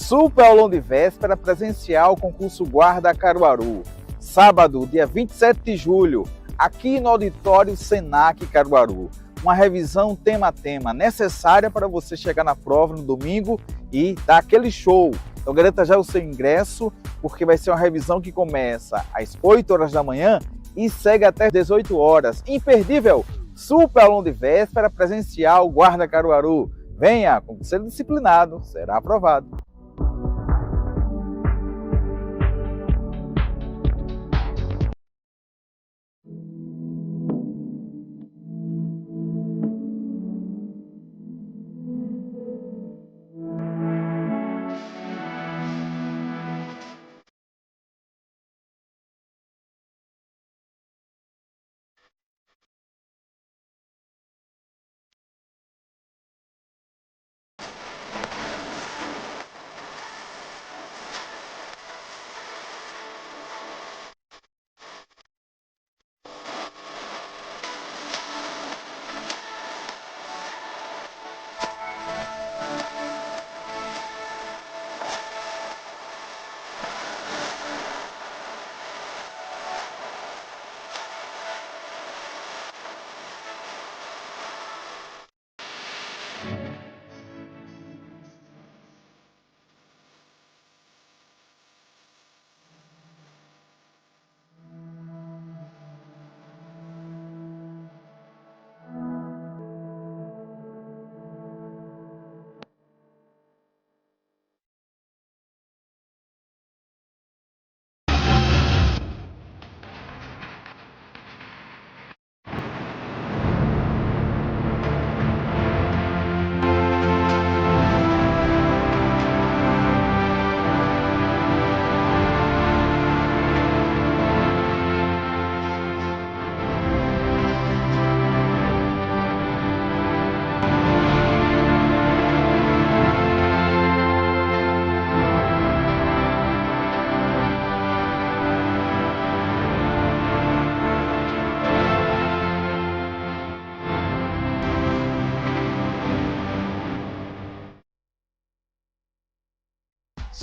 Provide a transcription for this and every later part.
Super aulão de véspera presencial concurso Guarda Caruaru. Sábado, dia 27 de julho, aqui no auditório Senac Caruaru. Uma revisão tema a tema, necessária para você chegar na prova no domingo e dar aquele show. Então garanta já o seu ingresso, porque vai ser uma revisão que começa às 8 horas da manhã e segue até às 18 horas. Imperdível! Super aulão de véspera presencial Guarda Caruaru. Venha, com ser disciplinado, será aprovado.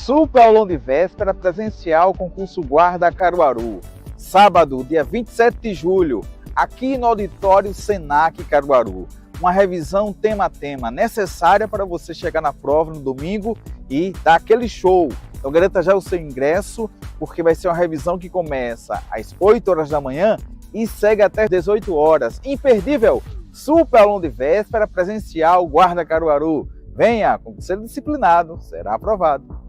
Super aulão de véspera presencial concurso Guarda Caruaru. Sábado, dia 27 de julho, aqui no auditório Senac Caruaru. Uma revisão tema a tema, necessária para você chegar na prova no domingo e dar aquele show. Então garanta já o seu ingresso, porque vai ser uma revisão que começa às 8 horas da manhã e segue até às 18 horas. Imperdível! Super aulão de véspera presencial Guarda Caruaru. Venha, com ser disciplinado, será aprovado.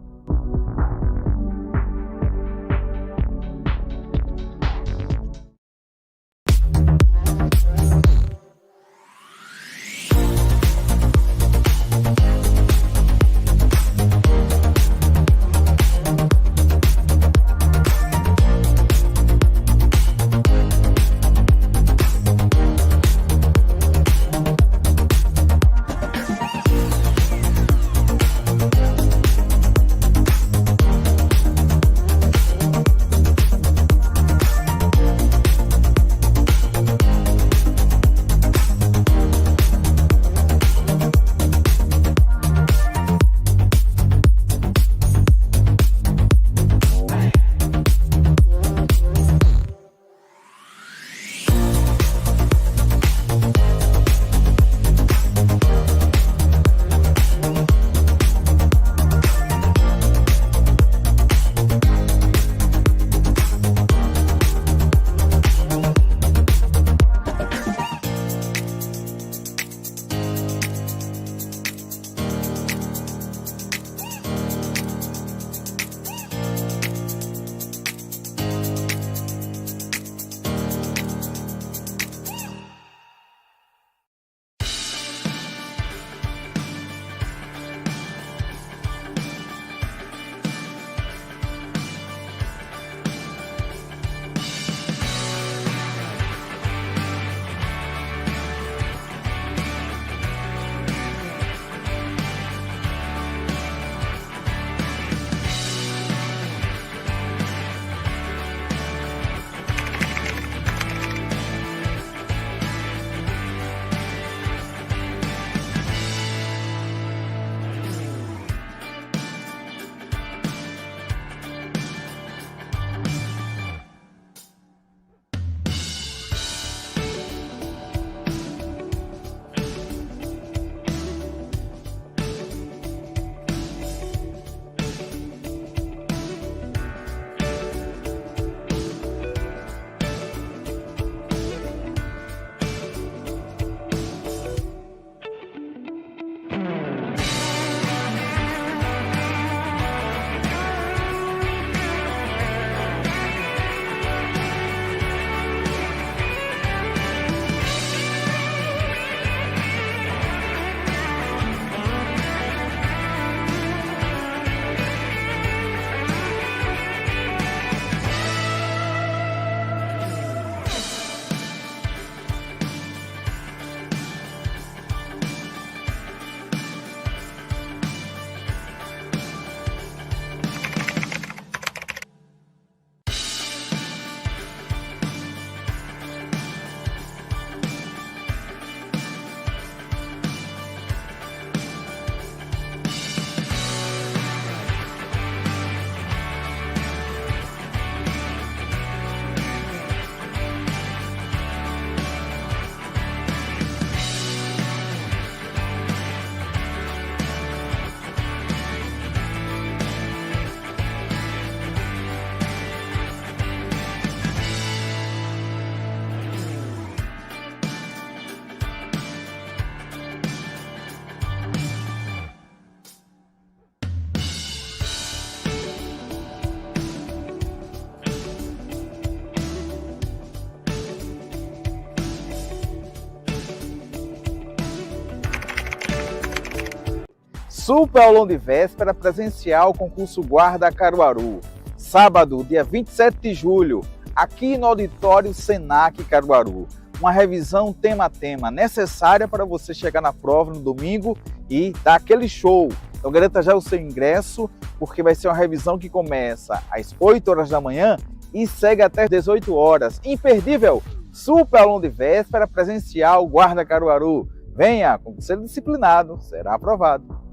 Super aulão de véspera presencial concurso Guarda Caruaru. Sábado, dia 27 de julho, aqui no auditório Senac Caruaru. Uma revisão tema a tema, necessária para você chegar na prova no domingo e dar aquele show. Então garanta já o seu ingresso, porque vai ser uma revisão que começa às 8 horas da manhã e segue até às 18 horas. Imperdível! Super aulão de véspera presencial Guarda Caruaru. Venha, com ser disciplinado, será aprovado.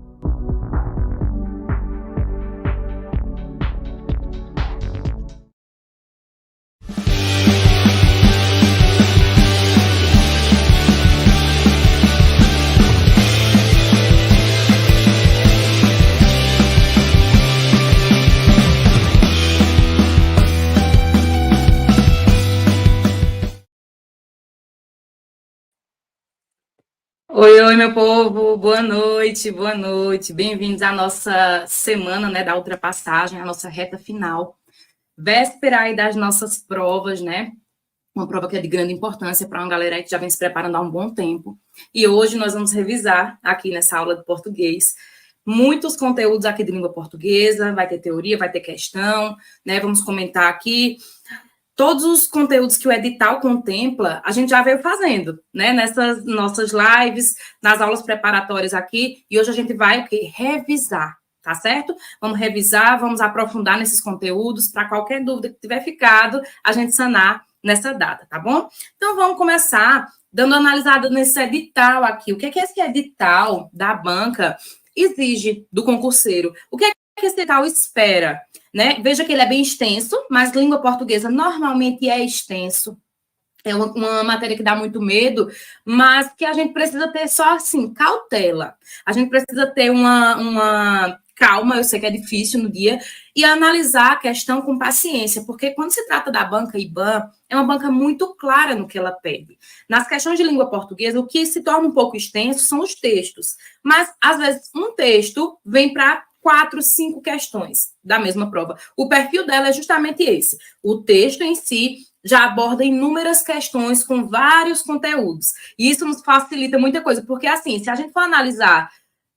Oi, meu povo, boa noite, bem-vindos à nossa semana, né, da ultrapassagem, a nossa reta final, véspera aí das nossas provas, né, uma prova que é de grande importância para uma galera aí que já vem se preparando há um bom tempo, e hoje nós vamos revisar aqui nessa aula de português muitos conteúdos aqui de língua portuguesa, vai ter teoria, vai ter questão, né, vamos comentar aqui. Todos os conteúdos que o edital contempla, a gente já veio fazendo, né? Nessas nossas lives, nas aulas preparatórias aqui, e hoje a gente vai o quê? Revisar, tá certo? Vamos revisar, vamos aprofundar nesses conteúdos, para qualquer dúvida que tiver ficado, a gente sanar nessa data, tá bom? Então, vamos começar dando uma analisada nesse edital aqui. O que é que esse edital da banca exige do concurseiro? O que é que esse edital espera? Né? Veja que ele é bem extenso, mas língua portuguesa normalmente é extenso. É uma matéria que dá muito medo, mas que a gente precisa ter só, assim, cautela. A gente precisa ter uma calma, eu sei que é difícil no dia, e analisar a questão com paciência, porque quando se trata da banca IBAN, é uma banca muito clara no que ela pede. Nas questões de língua portuguesa, o que se torna um pouco extenso são os textos, mas, às vezes, um texto vem para 4, 5 questões da mesma prova. O perfil dela é justamente esse. O texto em si já aborda inúmeras questões com vários conteúdos. E isso nos facilita muita coisa, porque, assim, se a gente for analisar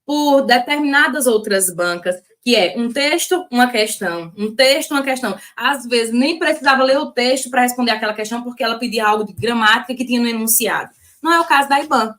por determinadas outras bancas, que é um texto, uma questão, um texto, uma questão. Às vezes, nem precisava ler o texto para responder aquela questão, porque ela pedia algo de gramática que tinha no enunciado. Não é o caso da IBAN.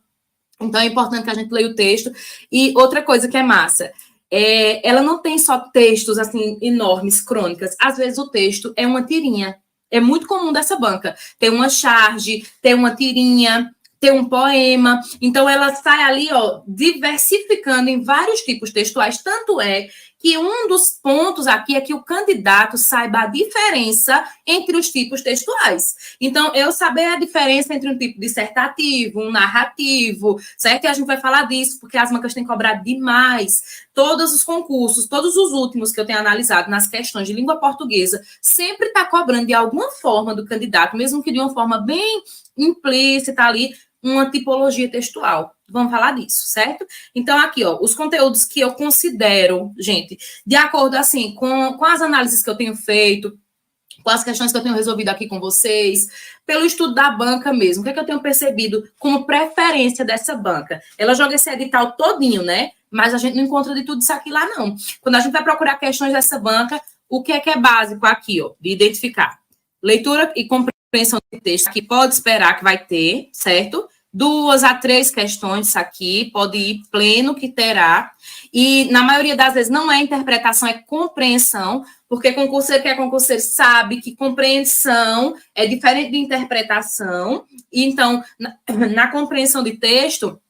Então, é importante que a gente leia o texto. E outra coisa que é massa, ela não tem só textos, assim, enormes, crônicas. Às vezes, o texto é uma tirinha. É muito comum dessa banca. Tem uma charge, tem uma tirinha, tem um poema. Então, ela sai ali, ó, diversificando em vários tipos textuais. Tanto é que um dos pontos aqui é que o candidato saiba a diferença entre os tipos textuais. Então, eu saber a diferença entre um tipo dissertativo, um narrativo, certo? E a gente vai falar disso, porque as bancas têm cobrado demais. Todos os concursos, todos os últimos que eu tenho analisado nas questões de língua portuguesa, sempre está cobrando de alguma forma do candidato, mesmo que de uma forma bem implícita ali, uma tipologia textual. Vamos falar disso, certo? Então, aqui, ó, os conteúdos que eu considero, gente, de acordo, assim, com as análises que eu tenho feito, com as questões que eu tenho resolvido aqui com vocês, pelo estudo da banca mesmo, o que é que eu tenho percebido como preferência dessa banca? Ela joga esse edital todinho, né? Mas a gente não encontra de tudo isso aqui lá, não. Quando a gente vai procurar questões dessa banca, o que é básico aqui, ó, de identificar? Leitura e compreensão de texto, aqui pode esperar que vai ter, certo? 2 a 3 questões, isso aqui, pode ir pleno que terá, e na maioria das vezes não é interpretação, é compreensão, porque concurseiro que é concurseiro sabe que compreensão é diferente de interpretação, e então, na compreensão de texto,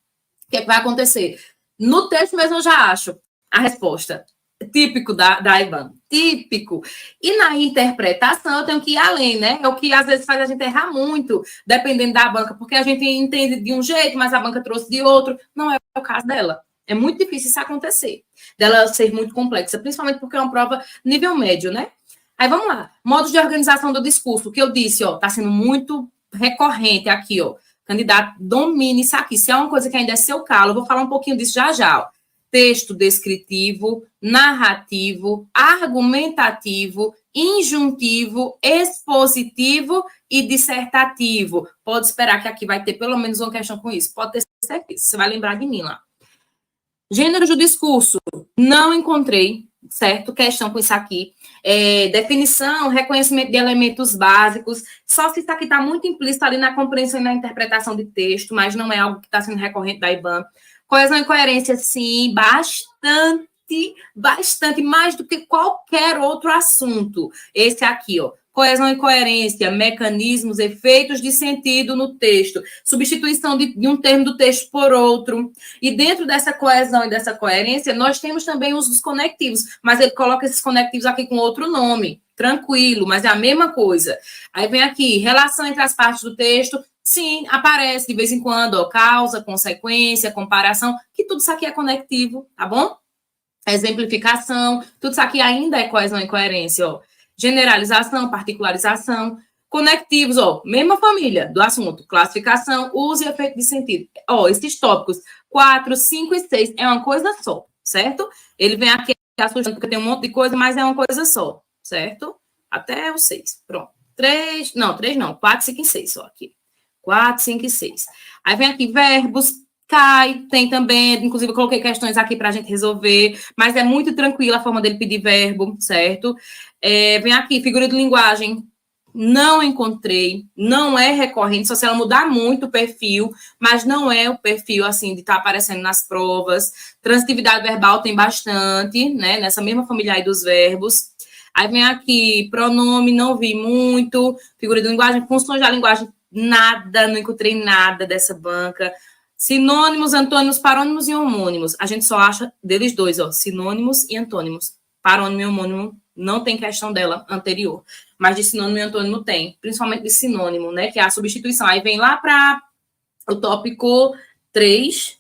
o que é que vai acontecer? No texto mesmo eu já acho a resposta. Típico da IBAN, típico. E na interpretação eu tenho que ir além, né? É o que às vezes faz a gente errar muito, dependendo da banca, porque a gente entende de um jeito, mas a banca trouxe de outro. Não é o caso dela. É muito difícil isso acontecer, dela ser muito complexa, principalmente porque é uma prova nível médio, né? Aí vamos lá. Modos de organização do discurso, que eu disse, ó, tá sendo muito recorrente aqui, ó. Candidato, domine isso aqui. Se é uma coisa que ainda é seu calo, eu vou falar um pouquinho disso já já, ó. Texto descritivo, narrativo, argumentativo, injuntivo, expositivo e dissertativo. Pode esperar que aqui vai ter pelo menos uma questão com isso. Pode ter certeza. Você vai lembrar de mim lá. Gêneros do discurso, não encontrei, certo? Questão com isso aqui. Definição, reconhecimento de elementos básicos, só se isso aqui está muito implícito ali na compreensão e na interpretação de texto, mas não é algo que está sendo recorrente da IBAN. Coesão e coerência, sim, bastante, mais do que qualquer outro assunto. Esse aqui, ó. Coesão e coerência, mecanismos, efeitos de sentido no texto, substituição de um termo do texto por outro. E dentro dessa coesão e dessa coerência, nós temos também os dos conectivos, mas ele coloca esses conectivos aqui com outro nome. Tranquilo, mas é a mesma coisa. Aí vem aqui, relação entre as partes do texto. Sim, aparece de vez em quando, ó, causa, consequência, comparação, que tudo isso aqui é conectivo, tá bom? Exemplificação, tudo isso aqui ainda é coesão e coerência, ó. Generalização, particularização, conectivos, ó, mesma família do assunto, classificação, uso e efeito de sentido. Ó, esses tópicos 4, 5 e 6 é uma coisa só, certo? Ele vem aqui assustando porque tem um monte de coisa, mas é uma coisa só, certo? Até o 6, pronto. 3 não, 4, 5 e 6 só aqui. 4, 5 e 6. Aí vem aqui verbos, cai, tem também, inclusive eu coloquei questões aqui para a gente resolver, mas é muito tranquila a forma dele pedir verbo, certo? Vem aqui, figura de linguagem, não encontrei, não é recorrente, só se ela mudar muito o perfil, mas não é o perfil, assim, de estar aparecendo nas provas. Transitividade verbal tem bastante, né, nessa mesma família aí dos verbos. Aí vem aqui, pronome, não vi muito, figura de linguagem, funções da linguagem, nada, não encontrei nada dessa banca. Sinônimos, antônimos, parônimos e homônimos. A gente só acha deles dois, ó, sinônimos e antônimos. Parônimo e homônimo não tem questão dela anterior, mas de sinônimo e antônimo tem, principalmente de sinônimo, né, que é a substituição. Aí vem lá para o tópico 3,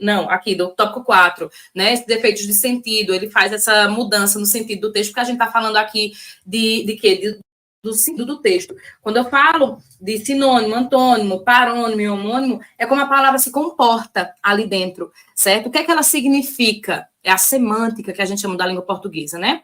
não, aqui do tópico 4, né, esses defeitos de sentido, ele faz essa mudança no sentido do texto, porque a gente está falando aqui de quê? Do sentido do texto. Quando eu falo de sinônimo, antônimo, parônimo e homônimo, é como a palavra se comporta ali dentro, certo? O que é que ela significa? É a semântica que a gente chama da língua portuguesa, né?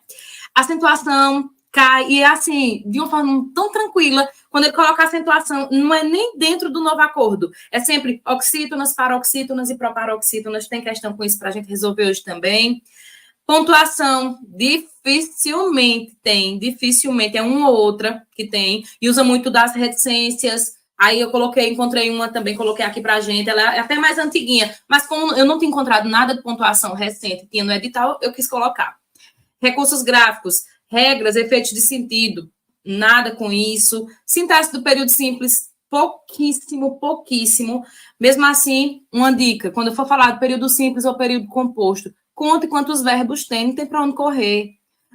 Acentuação cai, e é assim, de uma forma tão tranquila, quando ele coloca a acentuação, não é nem dentro do novo acordo, é sempre oxítonas, paroxítonas e proparoxítonas, tem questão com isso para a gente resolver hoje também. Pontuação, dificilmente, é uma ou outra que tem, e usa muito das reticências. Aí eu encontrei uma também, coloquei aqui pra gente, ela é até mais antiguinha, mas como eu não tinha encontrado nada de pontuação recente, tinha no edital, eu quis colocar. Recursos gráficos, regras, efeitos de sentido, nada com isso. Sintaxe do período simples, pouquíssimo. Mesmo assim, uma dica, quando eu for falar do período simples ou período composto, conte quantos verbos tem, não tem para onde correr.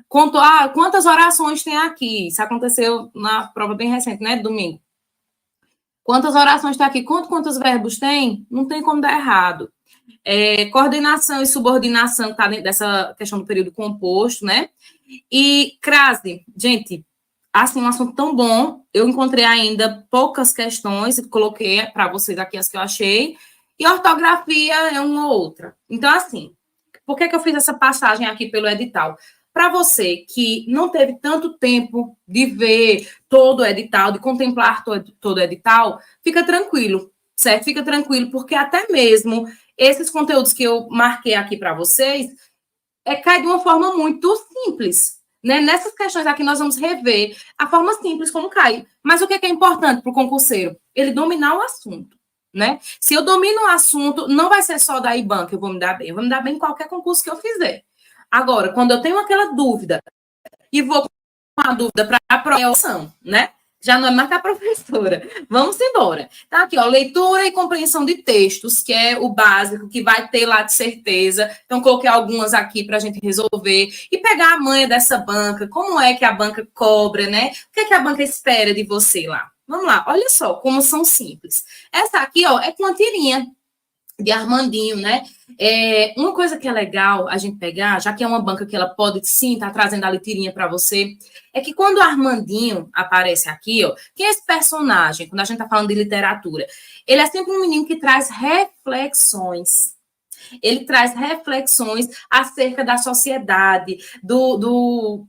Quantas orações tem aqui? Isso aconteceu na prova bem recente, né? Domingo. Quantas orações tem aqui? Quantos verbos tem? Não tem como dar errado. Coordenação e subordinação, tá dentro dessa questão do período composto, né? E crase, gente, assim, um assunto tão bom, eu encontrei ainda poucas questões, coloquei para vocês aqui as que eu achei, e ortografia é uma ou outra. Então, assim, por que eu fiz essa passagem aqui pelo edital? Para você que não teve tanto tempo de ver todo o edital, de contemplar todo o edital, fica tranquilo, certo? Fica tranquilo, porque até mesmo esses conteúdos que eu marquei aqui para vocês, cai de uma forma muito simples, né? Nessas questões aqui nós vamos rever a forma simples como cai. Mas o que é importante para o concurseiro? Ele dominar o assunto, né? Se eu domino o assunto, não vai ser só da IBAN que eu vou me dar bem, eu vou me dar bem em qualquer concurso que eu fizer. Agora, quando eu tenho aquela dúvida e vou com a dúvida para a aprovação, né? Já não é mais que a professora. Vamos embora. Tá aqui, ó, leitura e compreensão de textos, que é o básico, que vai ter lá de certeza. Então, coloquei algumas aqui para a gente resolver. E pegar a manha dessa banca, como é que a banca cobra, né? O que é que a banca espera de você lá? Vamos lá, olha só como são simples. Essa aqui, ó, é com uma tirinha de Armandinho, né? Uma coisa que é legal a gente pegar, já que é uma banca que ela pode sim estar trazendo a tirinha para você, é que quando o Armandinho aparece aqui, ó, quem é esse personagem? Quando a gente está falando de literatura, ele é sempre um menino que traz reflexões. Ele traz reflexões acerca da sociedade, do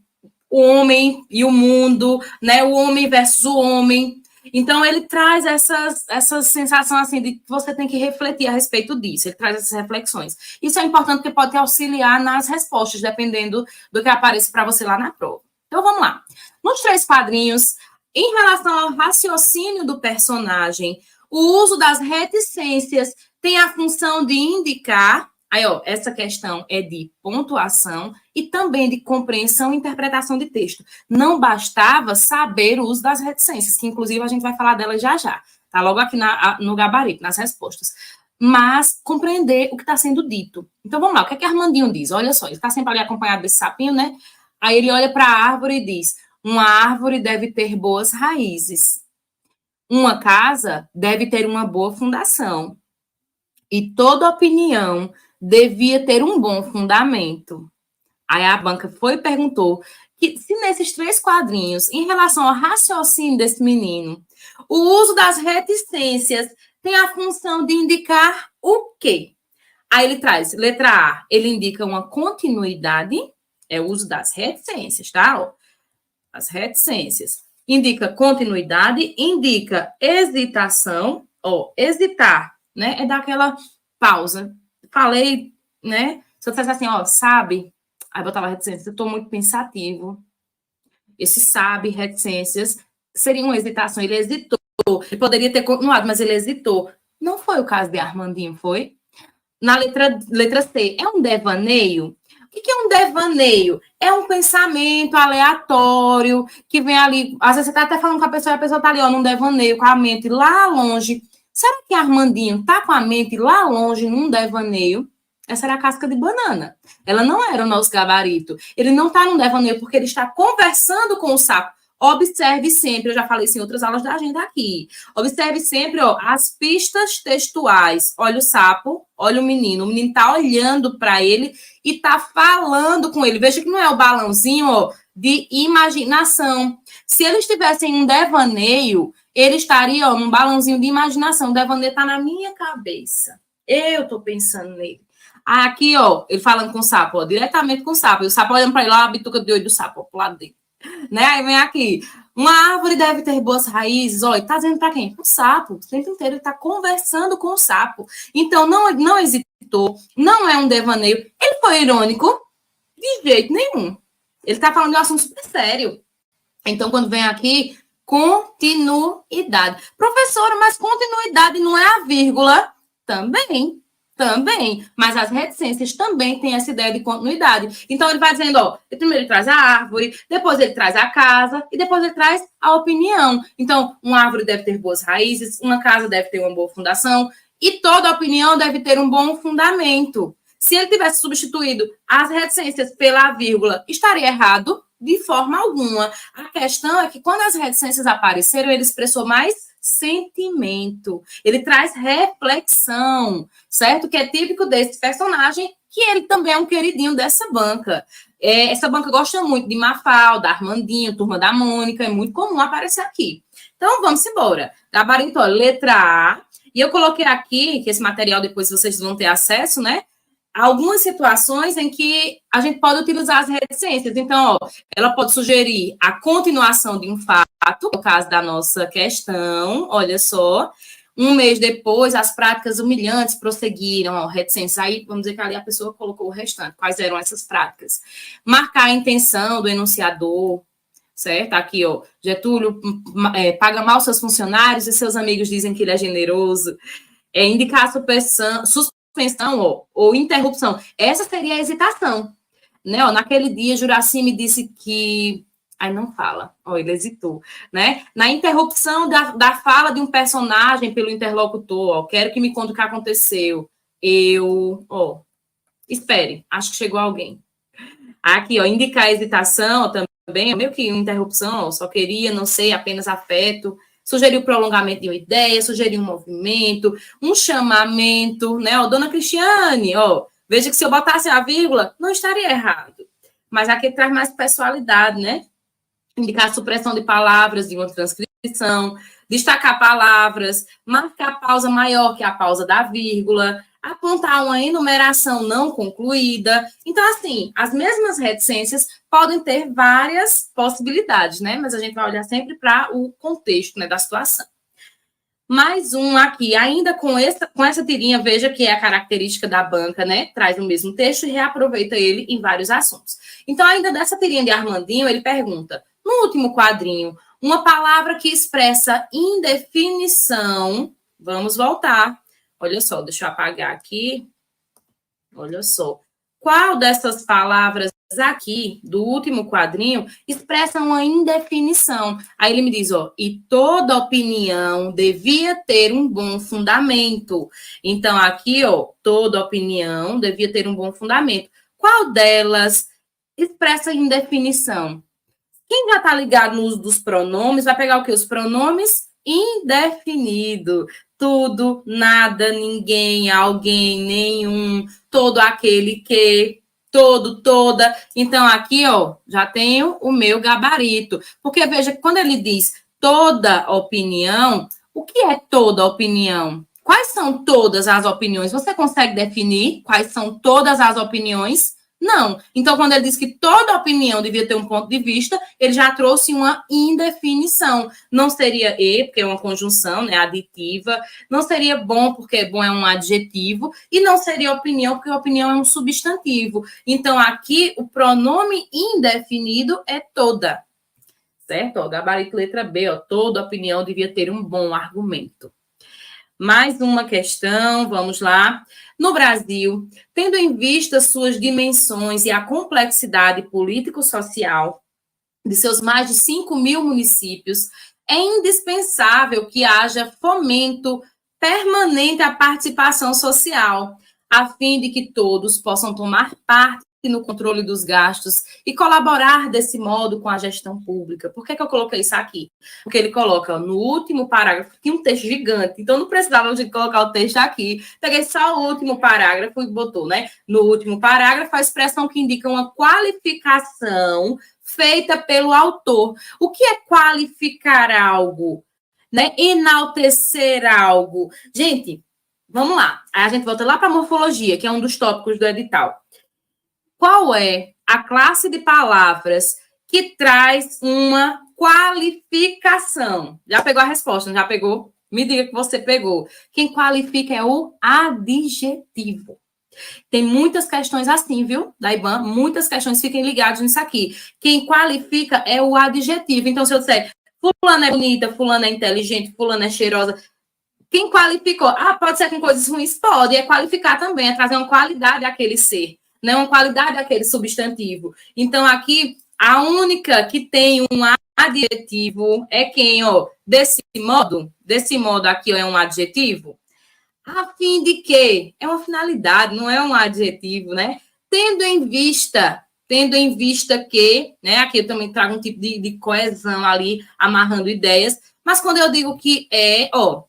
homem e o mundo, né? O homem versus o homem. Então, ele traz essa sensação, assim, de que você tem que refletir a respeito disso. Ele traz essas reflexões. Isso é importante porque pode te auxiliar nas respostas, dependendo do que apareça para você lá na prova. Então, vamos lá. Nos 3 quadrinhos, em relação ao raciocínio do personagem, o uso das reticências tem a função de indicar. Aí, ó, essa questão é de pontuação e também de compreensão e interpretação de texto. Não bastava saber o uso das reticências, que inclusive a gente vai falar delas já já. Tá logo aqui no gabarito, nas respostas. Mas compreender o que está sendo dito. Então, vamos lá, o que é que Armandinho diz? Olha só, ele está sempre ali acompanhado desse sapinho, né? Aí ele olha para a árvore e diz: uma árvore deve ter boas raízes. Uma casa deve ter uma boa fundação. E toda opinião devia ter um bom fundamento. Aí a banca foi e perguntou que se nesses 3 quadrinhos, em relação ao raciocínio desse menino, o uso das reticências tem a função de indicar o quê? Aí ele traz, letra A, ele indica uma continuidade, é o uso das reticências, tá? Ó, as reticências. Indica continuidade, indica hesitação, ó, hesitar, né? É dar aquela pausa. Falei, né? Se eu dissesse assim, ó, sabe? Aí botava reticências, eu tô muito pensativo. Esse sabe, reticências, seria uma hesitação. Ele hesitou. Ele poderia ter continuado, mas ele hesitou. Não foi o caso de Armandinho, foi? Na letra C, é um devaneio? O que é um devaneio? É um pensamento aleatório que vem ali. Às vezes você está até falando com a pessoa e a pessoa está ali, ó, num devaneio, com a mente lá longe. Será que Armandinho está com a mente lá longe, num devaneio? Essa era a casca de banana. Ela não era o nosso gabarito. Ele não está num devaneio porque ele está conversando com o sapo. Observe sempre, eu já falei isso em outras aulas da agenda aqui. Observe sempre, ó, as pistas textuais. Olha o sapo, olha o menino. O menino está olhando para ele e está falando com ele. Veja que não é o balãozinho, ó, de imaginação. Se ele estivesse em um devaneio, ele estaria, ó, num balãozinho de imaginação. O devaneio está na minha cabeça. Eu estou pensando nele. Aqui, ó, ele falando com o sapo, ó, diretamente com o sapo. E o sapo olhando para ele, lá, a bituca de olho do sapo, ó, pro lado dele. Né? Aí vem aqui. Uma árvore deve ter boas raízes. Olha, tá dizendo para quem? O sapo. O tempo inteiro ele está conversando com o sapo. Então, não hesitou, não é um devaneio. Ele foi irônico? De jeito nenhum. Ele está falando de um assunto super sério. Então, quando vem aqui, continuidade. Professora, mas continuidade não é a vírgula? Também. Mas as reticências também têm essa ideia de continuidade. Então, ele vai dizendo, ó, primeiro ele traz a árvore, depois ele traz a casa e depois ele traz a opinião. Então, uma árvore deve ter boas raízes, uma casa deve ter uma boa fundação e toda opinião deve ter um bom fundamento. Se ele tivesse substituído as reticências pela vírgula, estaria errado? De forma alguma. A questão é que quando as reticências apareceram, ele expressou mais sentimento. Ele traz reflexão, certo? Que é típico desse personagem, que ele também é um queridinho dessa banca. Essa banca gosta muito de Mafalda, Armandinho, Turma da Mônica, é muito comum aparecer aqui. Então, vamos embora. Gabarito, ó, letra A. E eu coloquei aqui, que esse material depois vocês vão ter acesso, né? Algumas situações em que a gente pode utilizar as reticências. Então, ó, ela pode sugerir a continuação de um fato, no caso da nossa questão, olha só. Um mês depois, as práticas humilhantes prosseguiram, ó, reticências. Aí, vamos dizer que ali a pessoa colocou o restante. Quais eram essas práticas? Marcar a intenção do enunciador, certo? Aqui, ó, Getúlio paga mal seus funcionários e seus amigos dizem que ele é generoso. Indicar a suspensão ou interrupção. Essa seria a hesitação. Né? Ó, naquele dia, Juraci me disse que... Aí não fala. Ó, ele hesitou. Né? Na interrupção da fala de um personagem pelo interlocutor, ó, quero que me conte o que aconteceu. Espere, acho que chegou alguém. Aqui, ó, indicar a hesitação também, meio que uma interrupção, ó, só queria, não sei, apenas afeto. Sugerir o prolongamento de uma ideia, sugerir um movimento, um chamamento, né? Ó, dona Cristiane, ó, veja que se eu botasse a vírgula, não estaria errado. Mas aqui traz mais pessoalidade, né? Indicar a supressão de palavras de uma transcrição, destacar palavras, marcar a pausa maior que a pausa da vírgula, apontar uma enumeração não concluída. Então, assim, as mesmas reticências podem ter várias possibilidades, né? Mas a gente vai olhar sempre para o contexto, né, da situação. Mais um aqui, ainda com essa tirinha, veja que é a característica da banca, né? Traz o mesmo texto e reaproveita ele em vários assuntos. Então, ainda dessa tirinha de Armandinho, ele pergunta, no último quadrinho, uma palavra que expressa indefinição. Vamos voltar. Olha só, deixa eu apagar aqui. Olha só. Qual dessas palavras aqui, do último quadrinho, expressa uma indefinição? Aí ele me diz, ó, e toda opinião devia ter um bom fundamento. Então, aqui, ó, toda opinião devia ter um bom fundamento. Qual delas expressa indefinição? Quem já está ligado no uso dos pronomes, vai pegar o quê? Os pronomes indefinido. Tudo, nada, ninguém, alguém, nenhum, todo aquele que, todo, toda. Então, aqui, ó, já tenho o meu gabarito. Porque, veja, quando ele diz toda opinião, o que é toda opinião? Quais são todas as opiniões? Você consegue definir quais são todas as opiniões? Não. Então, quando ele diz que toda opinião devia ter um ponto de vista, ele já trouxe uma indefinição. Não seria e, porque é uma conjunção, né, aditiva. Não seria bom, porque bom é um adjetivo. E não seria opinião, porque opinião é um substantivo. Então, aqui, o pronome indefinido é toda. Certo? Ó, gabarito letra B, ó, toda opinião devia ter um bom argumento. Mais uma questão, vamos lá. No Brasil, tendo em vista suas dimensões e a complexidade político-social de seus mais de 5.000 municípios, é indispensável que haja fomento permanente à participação social, a fim de que todos possam tomar parte no controle dos gastos e colaborar desse modo com a gestão pública. Por que eu coloquei isso aqui? Porque ele coloca no último parágrafo, tinha um texto gigante, então não precisava de colocar o texto aqui. Peguei só o último parágrafo e botou, né? No último parágrafo, a expressão que indica uma qualificação feita pelo autor. O que é qualificar algo? Né? Enaltecer algo. Gente, vamos lá. Aí a gente volta lá para a morfologia, que é um dos tópicos do edital. Qual é a classe de palavras que traz uma qualificação? Já pegou a resposta, não já pegou? Me diga que você pegou. Quem qualifica é o adjetivo. Tem muitas questões assim, viu, da IBAN? Muitas questões, fiquem ligados nisso aqui. Quem qualifica é o adjetivo. Então, se eu disser, fulana é bonita, fulana é inteligente, fulana é cheirosa, quem qualificou? Ah, pode ser com coisas ruins? Pode. É qualificar também, é trazer uma qualidade àquele ser. Né, uma qualidade daquele substantivo. Então, aqui, a única que tem um adjetivo é quem, ó, desse modo aqui ó, é um adjetivo, a fim de quê? É uma finalidade, não é um adjetivo, né? Tendo em vista que, né, aqui eu também trago um tipo de coesão ali, amarrando ideias, mas quando eu digo que é, ó,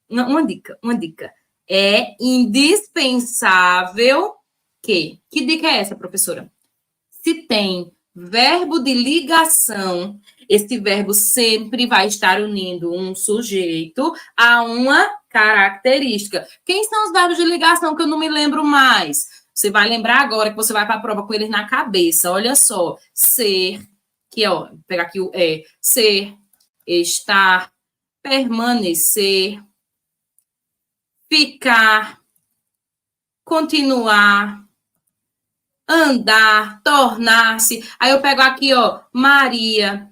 uma dica, é indispensável que dica é essa, professora? Se tem verbo de ligação, esse verbo sempre vai estar unindo um sujeito a uma característica. Quem são os verbos de ligação que eu não me lembro mais? Você vai lembrar agora que você vai para a prova com eles na cabeça. Olha só, ser, que ó, vou pegar aqui o ser, estar, permanecer, ficar, continuar, andar, tornar-se. Aí eu pego aqui, ó, Maria.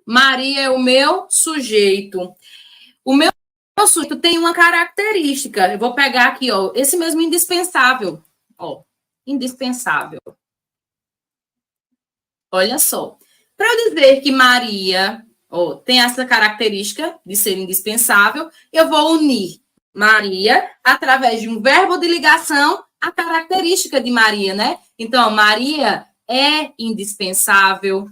Maria é o meu sujeito. O meu sujeito tem uma característica. Eu vou pegar aqui, ó, esse mesmo indispensável. Ó, indispensável. Olha só. Para eu dizer que Maria, ó, tem essa característica de ser indispensável, eu vou unir Maria através de um verbo de ligação a característica de Maria, né? Então, Maria é indispensável,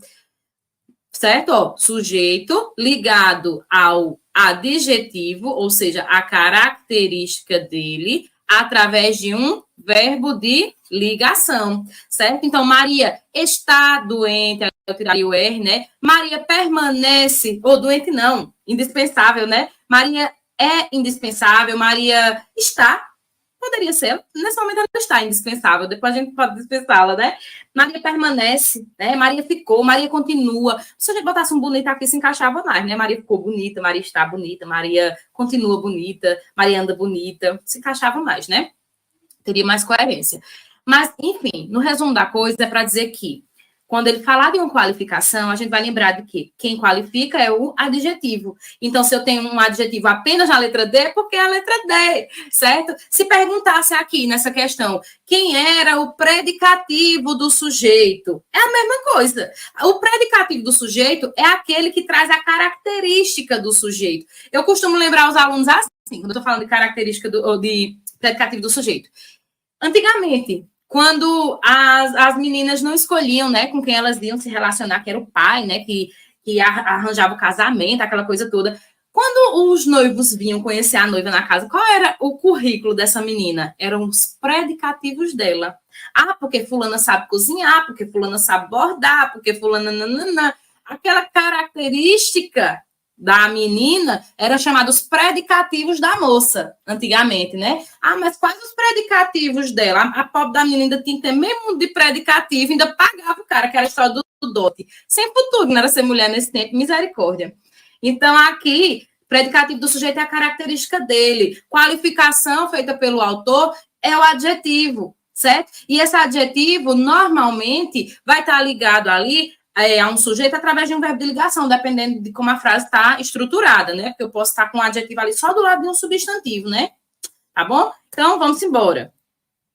certo? Ó, sujeito ligado ao adjetivo, ou seja, a característica dele, através de um verbo de ligação, certo? Então, Maria está doente, eu tiraria o R, né? Maria permanece, ou doente não, indispensável, né? Maria é indispensável, Maria está. poderia ser, nesse momento ela está indispensável, depois a gente pode dispensá-la, né? Maria permanece, né? Maria ficou, Maria continua. Se a gente botasse um bonito aqui, se encaixava mais, né? Maria ficou bonita, Maria está bonita, Maria continua bonita, Maria anda bonita, se encaixava mais, né? Teria mais coerência. Mas, enfim, no resumo da coisa é para dizer que quando ele falar de uma qualificação, a gente vai lembrar de que quem qualifica é o adjetivo. Então, se eu tenho um adjetivo apenas na letra D, é porque é a letra D, certo? Se perguntasse aqui nessa questão, quem era o predicativo do sujeito? É a mesma coisa. O predicativo do sujeito é aquele que traz a característica do sujeito. Eu costumo lembrar os alunos assim, quando eu estou falando de característica de predicativo do sujeito. Antigamente, quando as meninas não escolhiam, né, com quem elas iam se relacionar, que era o pai, né, que arranjava o casamento, aquela coisa toda. Quando os noivos vinham conhecer a noiva na casa, qual era o currículo dessa menina? Eram os predicativos dela. Ah, porque fulana sabe cozinhar, porque fulana sabe bordar, porque fulana... Nananã. Aquela característica da menina eram chamados predicativos da moça, antigamente, né? Ah, mas quais os predicativos dela? A pobre da menina ainda tinha que ter mesmo de predicativo, ainda pagava o cara, que era a história do dote. Sem futuro, não era ser mulher nesse tempo, misericórdia. Então, aqui, predicativo do sujeito é a característica dele. Qualificação feita pelo autor é o adjetivo, certo? E esse adjetivo, normalmente, vai estar ligado ali a um sujeito através de um verbo de ligação, dependendo de como a frase está estruturada, né? Porque eu posso estar com um adjetivo ali só do lado de um substantivo, né? Tá bom? Então, vamos embora.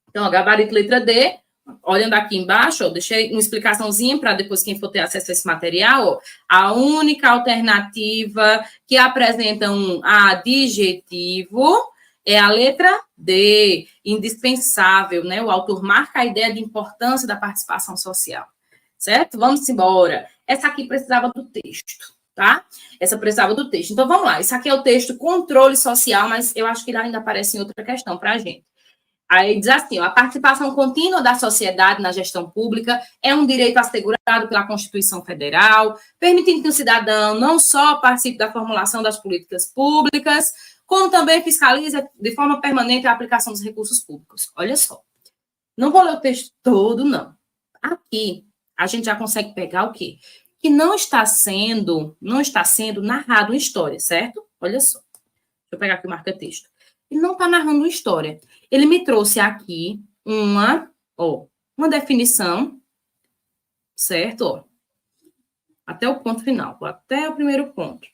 Então, gabarito letra D, olhando aqui embaixo, ó, deixei uma explicaçãozinha para depois quem for ter acesso a esse material, ó, a única alternativa que apresenta um adjetivo é a letra D, indispensável, né? O autor marca a ideia de importância da participação social. Certo? Vamos embora. Essa aqui precisava do texto, tá? Essa precisava do texto. Então, vamos lá. Isso aqui é o texto controle social, mas eu acho que ele ainda aparece em outra questão para a gente. Aí diz assim, ó, a participação contínua da sociedade na gestão pública é um direito assegurado pela Constituição Federal, permitindo que o cidadão não só participe da formulação das políticas públicas, como também fiscalize de forma permanente a aplicação dos recursos públicos. Olha só. Não vou ler o texto todo, não. Aqui, a gente já consegue pegar o quê? Que não está sendo narrado uma história, certo? Olha só. Deixa eu pegar aqui o marca-texto. Ele não está narrando uma história. Ele me trouxe aqui uma definição, certo? Ó, até o ponto final, até o primeiro ponto.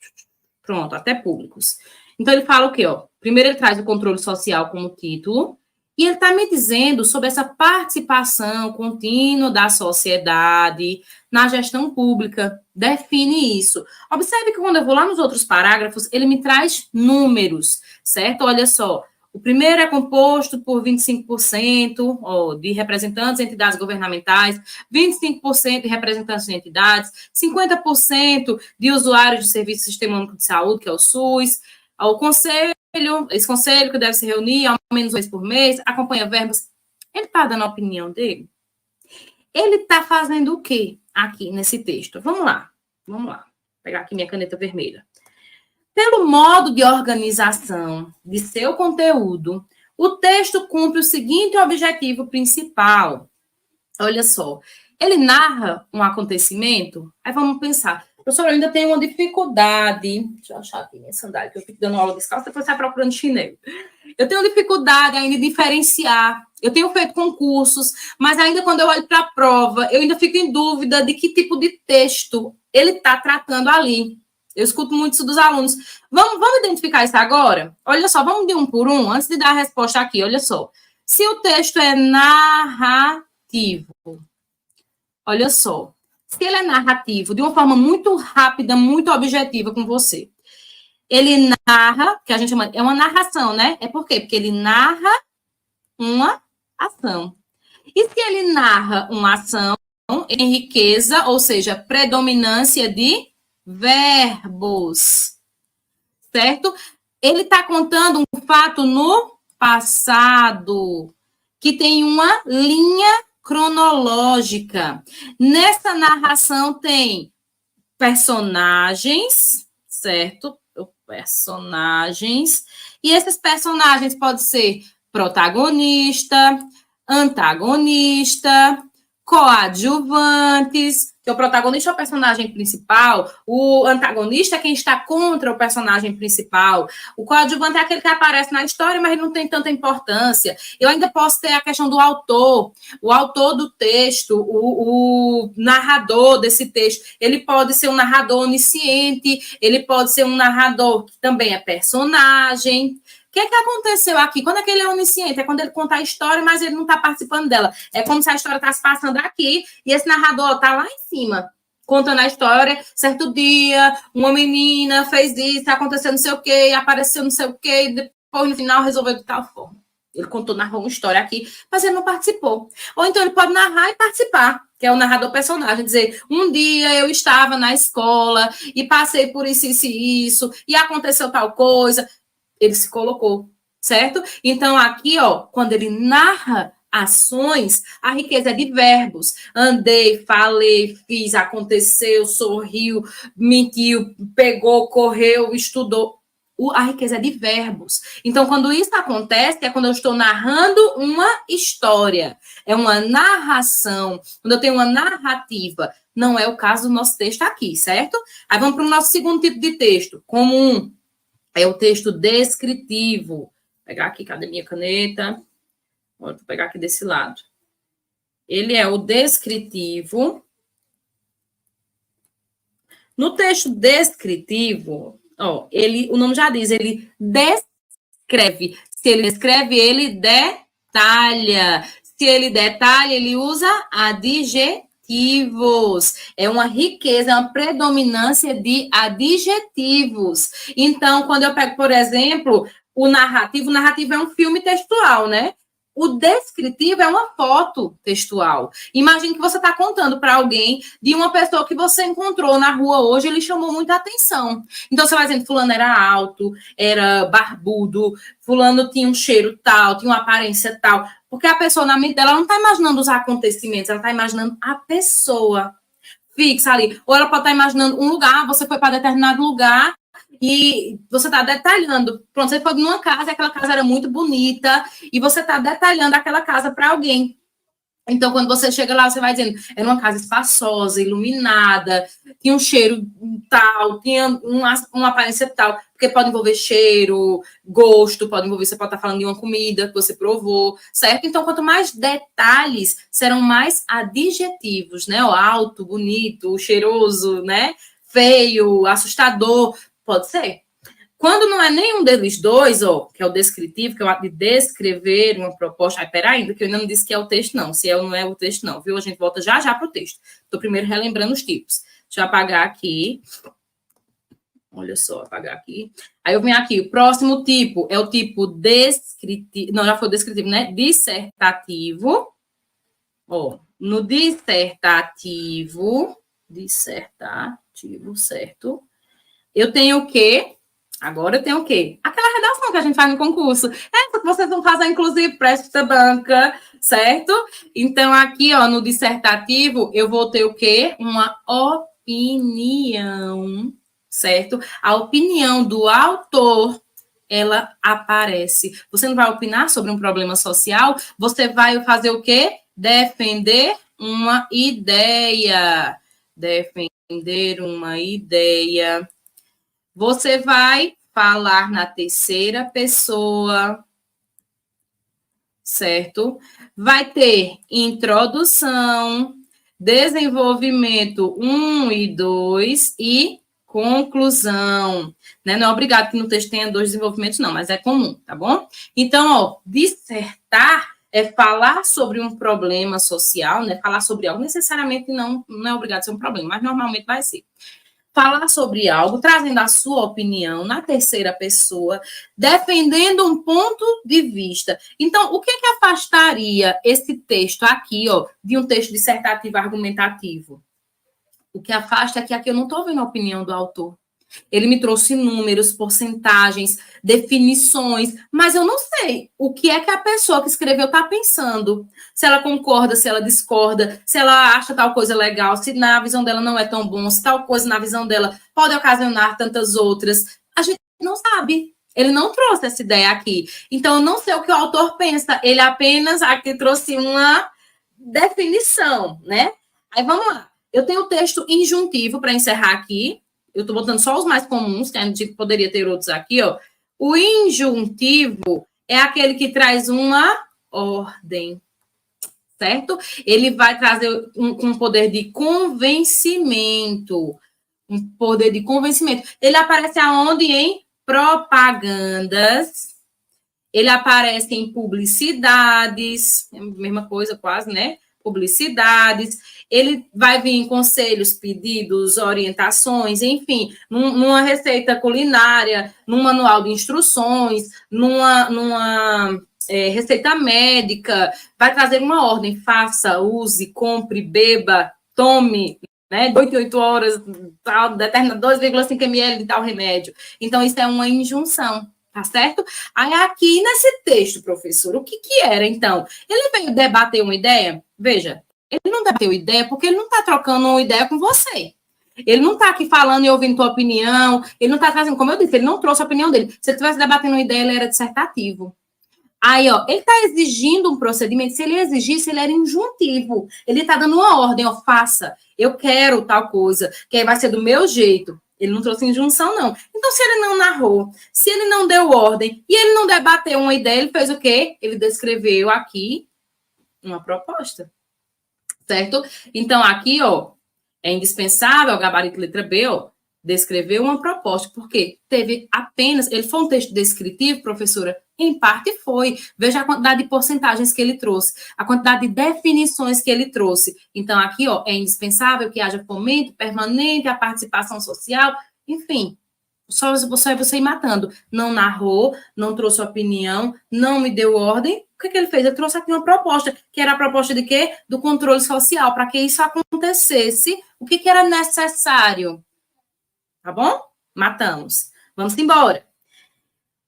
Pronto, até públicos. Então, ele fala o quê? Ó? Primeiro, ele traz o controle social como título. E ele está me dizendo sobre essa participação contínua da sociedade na gestão pública. Define isso. Observe que quando eu vou lá nos outros parágrafos, ele me traz números, certo? Olha só. O primeiro é composto por 25% de representantes de entidades governamentais, 25% de representantes de entidades, 50% de usuários de serviço do Sistema Único de Saúde, que é o SUS, ao conselho, esse conselho que deve se reunir ao menos uma vez por mês, acompanha verbos. Ele está dando a opinião dele? Ele está fazendo o quê aqui nesse texto? Vamos lá. Vou pegar aqui minha caneta vermelha. Pelo modo de organização de seu conteúdo, o texto cumpre o seguinte objetivo principal. Olha só, ele narra um acontecimento, aí vamos pensar, professor, eu ainda tenho uma dificuldade, deixa eu achar aqui minha sandália, que eu fico dando aula descalça, depois sai procurando chinelo. Eu tenho dificuldade ainda de diferenciar, eu tenho feito concursos, mas ainda quando eu olho para a prova, eu ainda fico em dúvida de que tipo de texto ele está tratando ali. Eu escuto muito isso dos alunos. Vamos identificar isso agora? Olha só, vamos de um por um, antes de dar a resposta aqui, olha só. Se o texto é narrativo, olha só, se ele é narrativo, de uma forma muito rápida, muito objetiva com você, ele narra, que a gente chama, é uma narração, né? É por quê? Porque ele narra uma ação. E se ele narra uma ação em riqueza, ou seja, predominância de verbos, certo? Ele está contando um fato no passado, que tem uma linha cronológica. Nessa narração tem personagens, certo? Personagens. E esses personagens podem ser protagonista, antagonista, coadjuvantes, que o protagonista é o personagem principal, o antagonista é quem está contra o personagem principal, o coadjuvante é aquele que aparece na história, mas não tem tanta importância. Eu ainda posso ter a questão do autor, o autor do texto, o narrador desse texto, ele pode ser um narrador onisciente, ele pode ser um narrador que também é personagem. O que aconteceu aqui? Quando é que ele é onisciente? É quando ele conta a história, mas ele não está participando dela. É como se a história está se passando aqui e esse narrador está lá em cima, contando a história. Certo dia, uma menina fez isso, aconteceu não sei o quê, apareceu não sei o quê, e depois no final resolveu de tal forma. Ele narrou uma história aqui, mas ele não participou. Ou então ele pode narrar e participar, que é o narrador personagem, dizer, um dia eu estava na escola e passei por isso, isso e isso, e aconteceu tal coisa. Ele se colocou, certo? Então, aqui, ó, quando ele narra ações, a riqueza é de verbos. Andei, falei, fiz, aconteceu, sorriu, mentiu, pegou, correu, estudou. A riqueza é de verbos. Então, quando isso acontece, é quando eu estou narrando uma história. É uma narração. Quando eu tenho uma narrativa. Não é o caso do nosso texto aqui, certo? Aí vamos para o nosso segundo tipo de texto. Comum. É o texto descritivo. Vou pegar aqui, cadê minha caneta? Vou pegar aqui desse lado. Ele é o descritivo. No texto descritivo, ó, o nome já diz, ele descreve. Se ele descreve, ele detalha. Se ele detalha, ele usa adjetivos. É uma riqueza, é uma predominância de adjetivos. Então, quando eu pego, por exemplo, o narrativo é um filme textual, né? O descritivo é uma foto textual. Imagine que você está contando para alguém de uma pessoa que você encontrou na rua hoje, ele chamou muita atenção. Então, você vai dizendo, fulano era alto, era barbudo, fulano tinha um cheiro tal, tinha uma aparência tal. Porque a pessoa, na mente dela, não está imaginando os acontecimentos, ela está imaginando a pessoa fixa ali. Ou ela pode estar imaginando um lugar, você foi para determinado lugar e você está detalhando. Pronto, você foi numa casa, aquela casa era muito bonita, e você está detalhando aquela casa para alguém. Então, quando você chega lá, você vai dizendo, era uma casa espaçosa, iluminada, tinha um cheiro tal, tinha uma aparência tal, porque pode envolver cheiro, gosto, pode envolver, você pode estar falando de uma comida que você provou, certo? Então, quanto mais detalhes, serão mais adjetivos, né? O alto, bonito, cheiroso, né? Feio, assustador, pode ser. Quando não é nenhum deles dois, ó, que é o descritivo, que é o ato de descrever uma proposta. Peraí, ainda que eu ainda não disse que é o texto, não. Se é ou não é o texto, não, viu? A gente volta já para o texto. Estou primeiro relembrando os tipos. Deixa eu apagar aqui. Olha só, apagar aqui. Aí eu venho aqui. O próximo tipo é o tipo descritivo. Não, já foi descritivo, né? Dissertativo. Ó, no dissertativo, certo? Eu tenho o quê? Agora eu tenho o quê? Aquela redação que a gente faz no concurso. Essa que vocês vão fazer, inclusive, para esta banca, certo? Então, aqui, ó, no dissertativo, eu vou ter o quê? Uma opinião, certo? A opinião do autor, ela aparece. Você não vai opinar sobre um problema social, você vai fazer o quê? Defender uma ideia. Defender uma ideia. Você vai falar na terceira pessoa, certo? Vai ter introdução, desenvolvimento 1 e 2 e conclusão. Né? Não é obrigado que no texto tenha 2 desenvolvimentos, não, mas é comum, tá bom? Então, ó, dissertar é falar sobre um problema social, né? Falar sobre algo, necessariamente não é obrigado a ser um problema, mas normalmente vai ser. Falar sobre algo, trazendo a sua opinião na terceira pessoa, defendendo um ponto de vista. Então, o que afastaria esse texto aqui, ó, de um texto dissertativo argumentativo? O que afasta é que aqui eu não estou vendo a opinião do autor. Ele me trouxe números, porcentagens, definições, mas eu não sei o que é que a pessoa que escreveu está pensando. Se ela concorda, se ela discorda, se ela acha tal coisa legal, se na visão dela não é tão bom, se tal coisa na visão dela pode ocasionar tantas outras. A gente não sabe. Ele não trouxe essa ideia aqui. Então, eu não sei o que o autor pensa. Ele apenas aqui trouxe uma definição, né? Aí, vamos lá. Eu tenho o texto injuntivo para encerrar aqui. Eu estou botando só os mais comuns, que a gente poderia ter outros aqui, ó. O injuntivo é aquele que traz uma ordem, certo? Ele vai trazer um poder de convencimento. Um poder de convencimento. Ele aparece aonde? Em propagandas. Ele aparece em publicidades. É a mesma coisa quase, né? Publicidades. Ele vai vir em conselhos, pedidos, orientações, enfim, numa receita culinária, num manual de instruções, numa receita médica, vai trazer uma ordem, faça, use, compre, beba, tome, né, 8 em 8 horas, tal, determina 2,5 ml de tal remédio. Então, isso é uma injunção, tá certo? Aí, aqui nesse texto, professor, o que era, então? Ele veio debater uma ideia? Veja, ele não debateu ideia porque ele não está trocando uma ideia com você. Ele não está aqui falando e ouvindo tua opinião, ele não está trazendo, como eu disse, ele não trouxe a opinião dele. Se ele estivesse debatendo uma ideia, ele era dissertativo. Aí, ó, ele está exigindo um procedimento. Se ele exigisse, ele era injuntivo. Ele está dando uma ordem, ó, faça. Eu quero tal coisa, que aí vai ser do meu jeito. Ele não trouxe injunção, não. Então, se ele não narrou, se ele não deu ordem, e ele não debateu uma ideia, ele fez o quê? Ele descreveu aqui uma proposta. Certo? Então, aqui, ó, é indispensável, o gabarito letra B, ó, descrever uma proposta, porque teve apenas, ele foi um texto descritivo, professora? Em parte foi. Veja a quantidade de porcentagens que ele trouxe, a quantidade de definições que ele trouxe. Então, aqui, ó, é indispensável que haja fomento permanente, a participação social, enfim, só você ir matando. Não narrou, não trouxe opinião, não me deu ordem. O que ele fez? Ele trouxe aqui uma proposta, que era a proposta de quê? Do controle social, para que isso acontecesse, o que era necessário? Tá bom? Matamos. Vamos embora.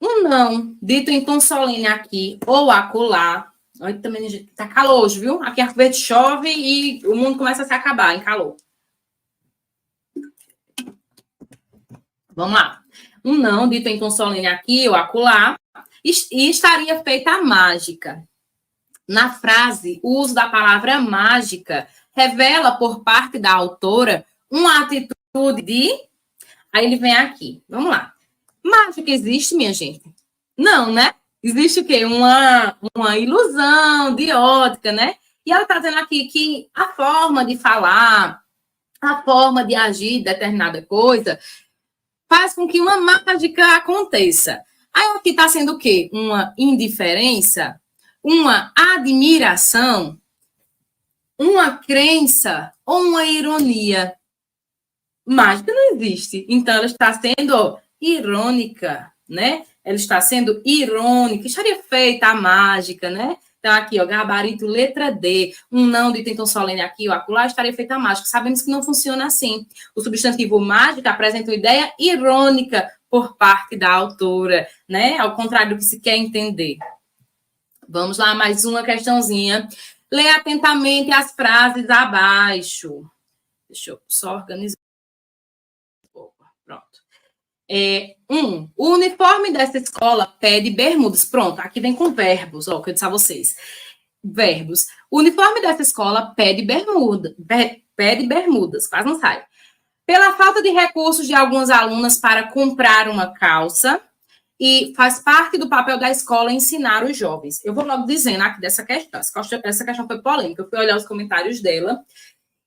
Um não, dito em tom solene aqui, ou acolá. Olha, também tá calor hoje, viu? Aqui a verde chove e o mundo começa a se acabar em calor. Vamos lá. Um não, dito em tom solene aqui, ou acolá, e estaria feita a mágica. Na frase, o uso da palavra mágica revela por parte da autora uma atitude de... Aí ele vem aqui. Vamos lá. Mágica existe, minha gente? Não, né? Existe o quê? Uma ilusão de ótica, né? E ela está dizendo aqui que a forma de falar, a forma de agir determinada coisa, faz com que uma mágica aconteça. Aí aqui está sendo o quê? Uma indiferença, uma admiração, uma crença ou uma ironia. Mágica não existe. Então, ela está sendo irônica, né? Ela está sendo irônica. Estaria feita a mágica, né? Então, aqui, ó, gabarito, letra D. Um não de tom solene aqui, ó, acolá, estaria feita a mágica. Sabemos que não funciona assim. O substantivo mágica apresenta uma ideia irônica por parte da autora, né? Ao contrário do que se quer entender. Vamos lá, mais uma questãozinha. Lê atentamente as frases abaixo. Deixa eu só organizar. Pronto. O uniforme dessa escola pede bermudas. Pronto, aqui vem com verbos, ó, que eu disse a vocês. Verbos. O uniforme dessa escola pede bermudas, quase não sai. Pela falta de recursos de algumas alunas para comprar uma calça, e faz parte do papel da escola ensinar os jovens. Eu vou logo dizendo aqui dessa questão. Essa questão foi polêmica. Eu fui olhar os comentários dela.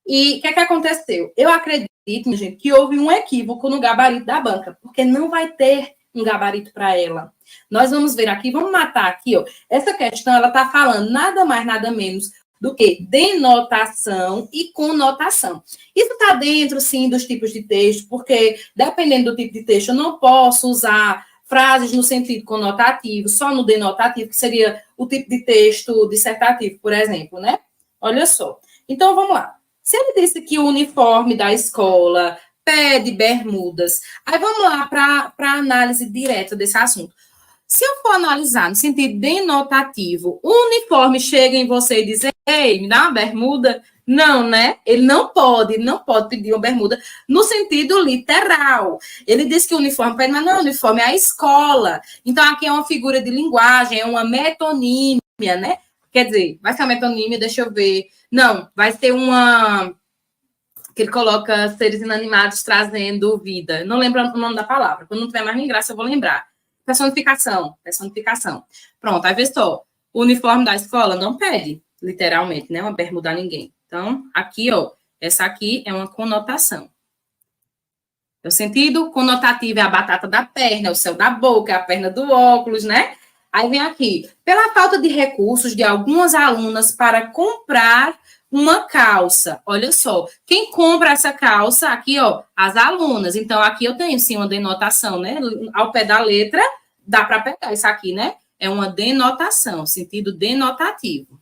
E o que aconteceu? Eu acredito, gente, que houve um equívoco no gabarito da banca, porque não vai ter um gabarito para ela. Nós vamos ver aqui, vamos matar aqui, ó. Essa questão, ela está falando nada mais, nada menos do que denotação e conotação. Isso está dentro, sim, dos tipos de texto, porque, dependendo do tipo de texto, eu não posso usar frases no sentido conotativo, só no denotativo, que seria o tipo de texto dissertativo, por exemplo, né? Olha só. Então, vamos lá. Se ele disse que o uniforme da escola pede bermudas, aí vamos lá para a análise direta desse assunto. Se eu for analisar no sentido denotativo, o uniforme chega em você e diz, ei, me dá uma bermuda, Não, né? Ele não pode pedir uma bermuda no sentido literal. Ele diz que o uniforme pede, mas não é uniforme, é a escola. Então, aqui é uma figura de linguagem, é uma metonímia, né? Quer dizer, vai ser uma metonímia, deixa eu ver. Não, vai ser uma... que ele coloca seres inanimados trazendo vida. Não lembro o nome da palavra. Quando não tiver mais nem graça, eu vou lembrar. Personificação. Pronto, aí vê só. O uniforme da escola não pede, literalmente, né? Uma bermuda a ninguém. Então, aqui, ó, essa aqui é uma conotação. O sentido conotativo é a batata da perna, o céu da boca, a perna do óculos, né? Aí vem aqui. Pela falta de recursos de algumas alunas para comprar uma calça. Olha só, quem compra essa calça aqui, ó, as alunas. Então, aqui eu tenho, sim, uma denotação, né? Ao pé da letra, dá para pegar isso aqui, né? É uma denotação, sentido denotativo.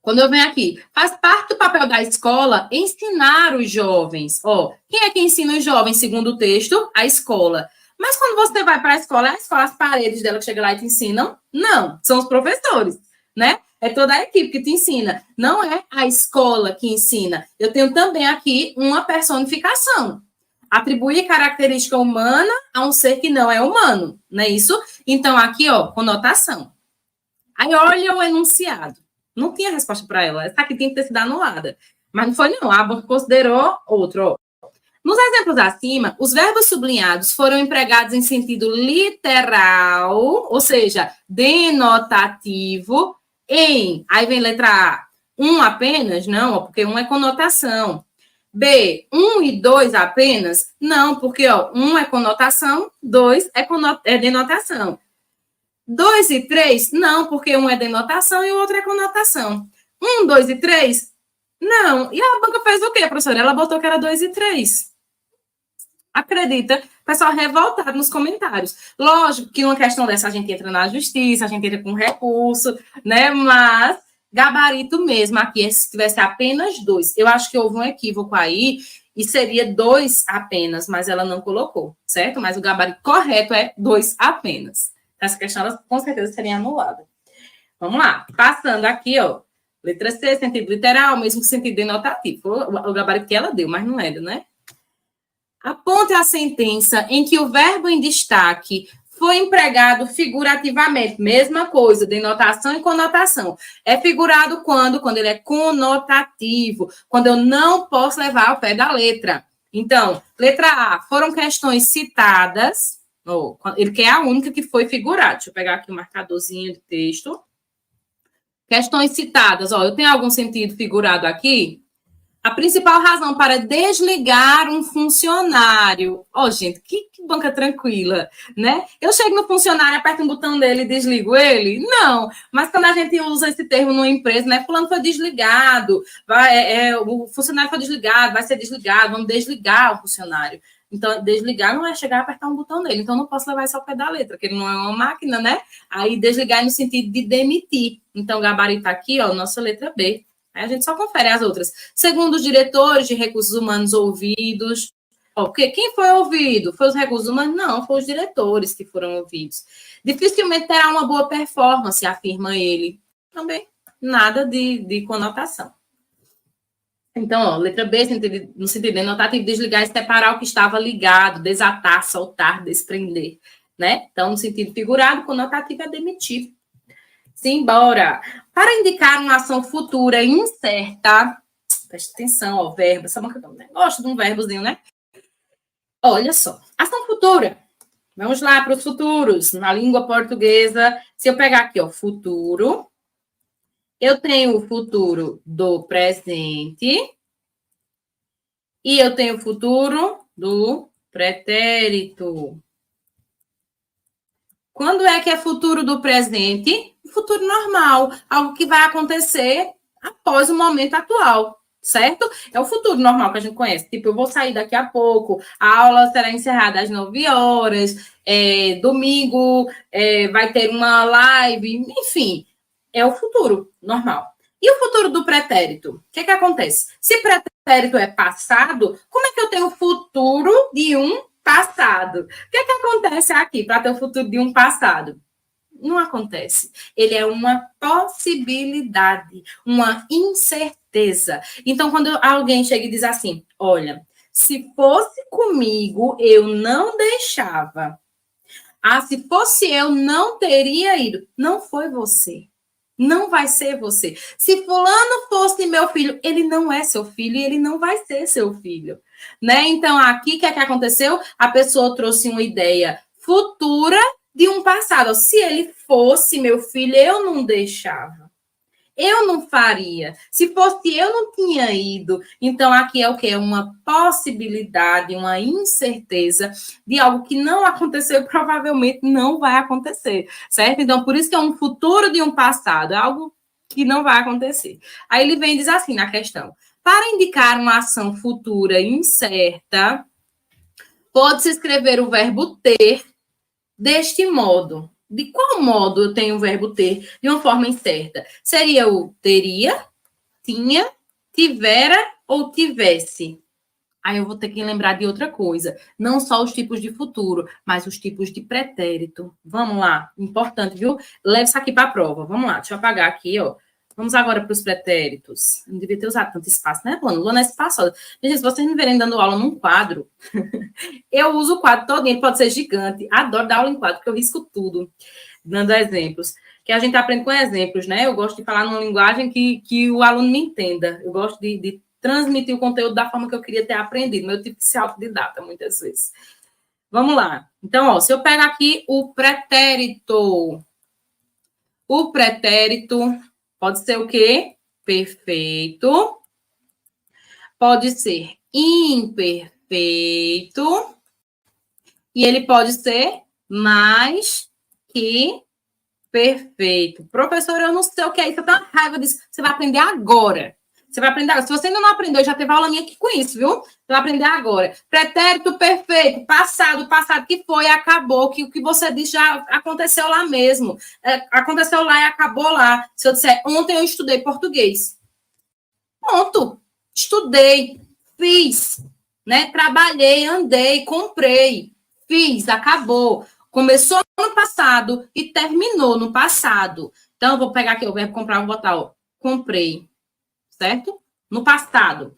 Quando eu venho aqui, faz parte do papel da escola ensinar os jovens. Ó, quem é que ensina os jovens, segundo o texto? A escola. Mas quando você vai para a escola, as paredes dela que chega lá e te ensinam? Não, são os professores, né? É toda a equipe que te ensina. Não é a escola que ensina. Eu tenho também aqui uma personificação. Atribuir característica humana a um ser que não é humano, não é isso? Então, aqui, ó, conotação. Aí, olha o enunciado. Não tinha resposta para ela. Essa aqui tinha que ter sido anulada. Mas não foi, não. A banca considerou outro. Nos exemplos acima, os verbos sublinhados foram empregados em sentido literal, ou seja, denotativo, em... Aí vem letra A. Um apenas? Não, porque um é conotação. B, 1 e 2 apenas? Não, porque ó, 1 é conotação, 2 é denotação. 2 e 3? Não, porque um é denotação e o outro é conotação. 1, 2 e 3? Não. E a banca fez o quê, professora? Ela botou que era 2 e 3. Acredita? Pessoal revoltado nos comentários. Lógico que uma questão dessa a gente entra na justiça, a gente entra com recurso, né? Mas gabarito mesmo aqui é se tivesse apenas 2. Eu acho que houve um equívoco aí e seria 2 apenas, mas ela não colocou, certo? Mas o gabarito correto é 2 apenas. Essa questão, ela, com certeza, seria anulada. Vamos lá. Passando aqui, ó. Letra C, sentido literal, mesmo sentido denotativo. O gabarito que ela deu, mas não era, né? Aponte a sentença em que o verbo em destaque foi empregado figurativamente. Mesma coisa, denotação e conotação. É figurado quando? Quando ele é conotativo. Quando eu não posso levar ao pé da letra. Então, letra A, foram questões citadas. Ele quer a única que foi figurada. Deixa eu pegar aqui o marcadorzinho de texto. Questões citadas. Ó, eu tenho algum sentido figurado aqui? A principal razão para desligar um funcionário. Ó, gente, que banca tranquila, né? Eu chego no funcionário, aperto um botão dele e desligo ele? Não. Mas quando a gente usa esse termo numa empresa, né? Fulano foi desligado, o funcionário foi desligado, vai ser desligado, vamos desligar o funcionário. Então, desligar não é chegar a apertar um botão nele. Então, não posso levar isso ao pé da letra, porque ele não é uma máquina, né? Aí, desligar é no sentido de demitir. Então, gabarito aqui, ó, nossa letra B. Aí a gente só confere as outras. Segundo os diretores de recursos humanos ouvidos. Ó, porque quem foi ouvido? Foi os recursos humanos? Não, foi os diretores que foram ouvidos. Dificilmente terá uma boa performance, afirma ele. Também nada de conotação. Então, ó, letra B, no sentido denotativo, desligar e separar o que estava ligado, desatar, soltar, desprender, né? Então, no sentido figurado, conotativo é demitir. Simbora. Para indicar uma ação futura incerta, preste atenção, ó, verbo, essa banca gosta de um verbozinho, né? Olha só, ação futura. Vamos lá para os futuros, na língua portuguesa. Se eu pegar aqui, ó, futuro, eu tenho o futuro do presente e eu tenho o futuro do pretérito. Quando é que é futuro do presente? Futuro normal, algo que vai acontecer após o momento atual, certo? É o futuro normal que a gente conhece. Tipo, eu vou sair daqui a pouco, a aula será encerrada às 9 horas, domingo vai ter uma live, enfim, é o futuro normal. E o futuro do pretérito? O que acontece? Se pretérito é passado, como é que eu tenho o futuro de um passado? O que acontece aqui para ter o futuro de um passado? Não acontece. Ele é uma possibilidade, uma incerteza. Então, quando alguém chega e diz assim, olha, se fosse comigo, eu não deixava. Ah, se fosse eu, não teria ido. Não foi você. Não vai ser você. Se fulano fosse meu filho, ele não é seu filho e ele não vai ser seu filho. Né? Então, aqui, o que é que aconteceu? A pessoa trouxe uma ideia futura de um passado. Se ele fosse meu filho, eu não deixava. Eu não faria. Se fosse eu, não tinha ido. Então, aqui é o quê? É uma possibilidade, uma incerteza de algo que não aconteceu e provavelmente não vai acontecer, certo? Então, por isso que é um futuro de um passado, é algo que não vai acontecer. Aí ele vem e diz assim na questão: para indicar uma ação futura incerta, pode-se escrever o verbo ter deste modo. De qual modo eu tenho o verbo ter de uma forma incerta? Seria o teria, tinha, tivera ou tivesse. Aí eu vou ter que lembrar de outra coisa. Não só os tipos de futuro, mas os tipos de pretérito. Vamos lá. Importante, viu? Leve isso aqui para a prova. Vamos lá. Deixa eu apagar aqui, ó. Vamos agora para os pretéritos. Não devia ter usado tanto espaço, né, Luana? Luana é espaçosa. Gente, se vocês me verem dando aula num quadro, eu uso o quadro todo, ele pode ser gigante. Adoro dar aula em quadro, porque eu risco tudo, dando exemplos. Que a gente aprende com exemplos, né? Eu gosto de falar numa linguagem que o aluno me entenda. Eu gosto de transmitir o conteúdo da forma que eu queria ter aprendido. Meu tipo de ser autodidata, muitas vezes. Vamos lá. Então, ó, se eu pegar aqui o pretérito pode ser o quê? Perfeito. Pode ser imperfeito. E ele pode ser mais que perfeito. Professor, eu não sei o que é isso. Eu tenho raiva disso. Você vai aprender agora. Você vai aprender agora. Se você ainda não aprendeu, já teve aula minha aqui com isso, viu? Você vai aprender agora. Pretérito perfeito, passado, que foi, acabou, que o que você disse já aconteceu lá mesmo. Aconteceu lá e acabou lá. Se eu disser, ontem eu estudei português. Pronto. Estudei, fiz, né? Trabalhei, andei, comprei, fiz, acabou. Começou no passado e terminou no passado. Então, eu vou pegar aqui o verbo comprar, vou botar, ó, comprei, certo? No passado.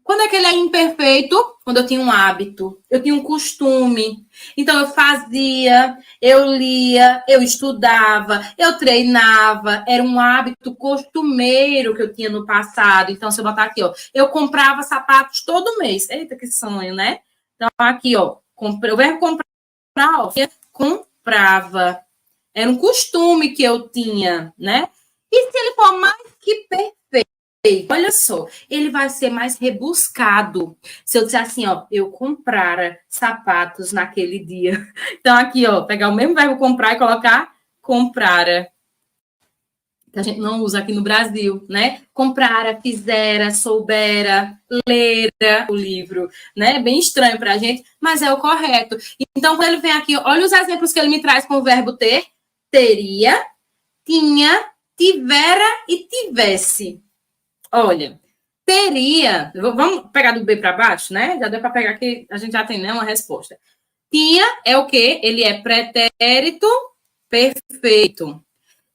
Quando é que ele é imperfeito? Quando eu tinha um hábito, eu tinha um costume. Então, eu fazia, eu lia, eu estudava, eu treinava. Era um hábito costumeiro que eu tinha no passado. Então, se eu botar aqui, ó, eu comprava sapatos todo mês. Eita, que sonho, né? Então, aqui, ó, o verbo comprar, ó, comprava. Era um costume que eu tinha, né? E se ele for mais que perfeito? Olha só, ele vai ser mais rebuscado. Se eu disser assim, ó, eu comprara sapatos naquele dia. Então, aqui, ó, pegar o mesmo verbo comprar e colocar comprara. Que a gente não usa aqui no Brasil, né? Comprara, fizera, soubera, lera o livro, né? Bem estranho para a gente, mas é o correto. Então, quando ele vem aqui, olha os exemplos que ele me traz com o verbo ter. Teria, tinha, tivera e tivesse. Olha, teria, vamos pegar do B para baixo, né? Já deu para pegar aqui, a gente já tem, né, uma resposta. Tinha é o quê? Ele é pretérito perfeito.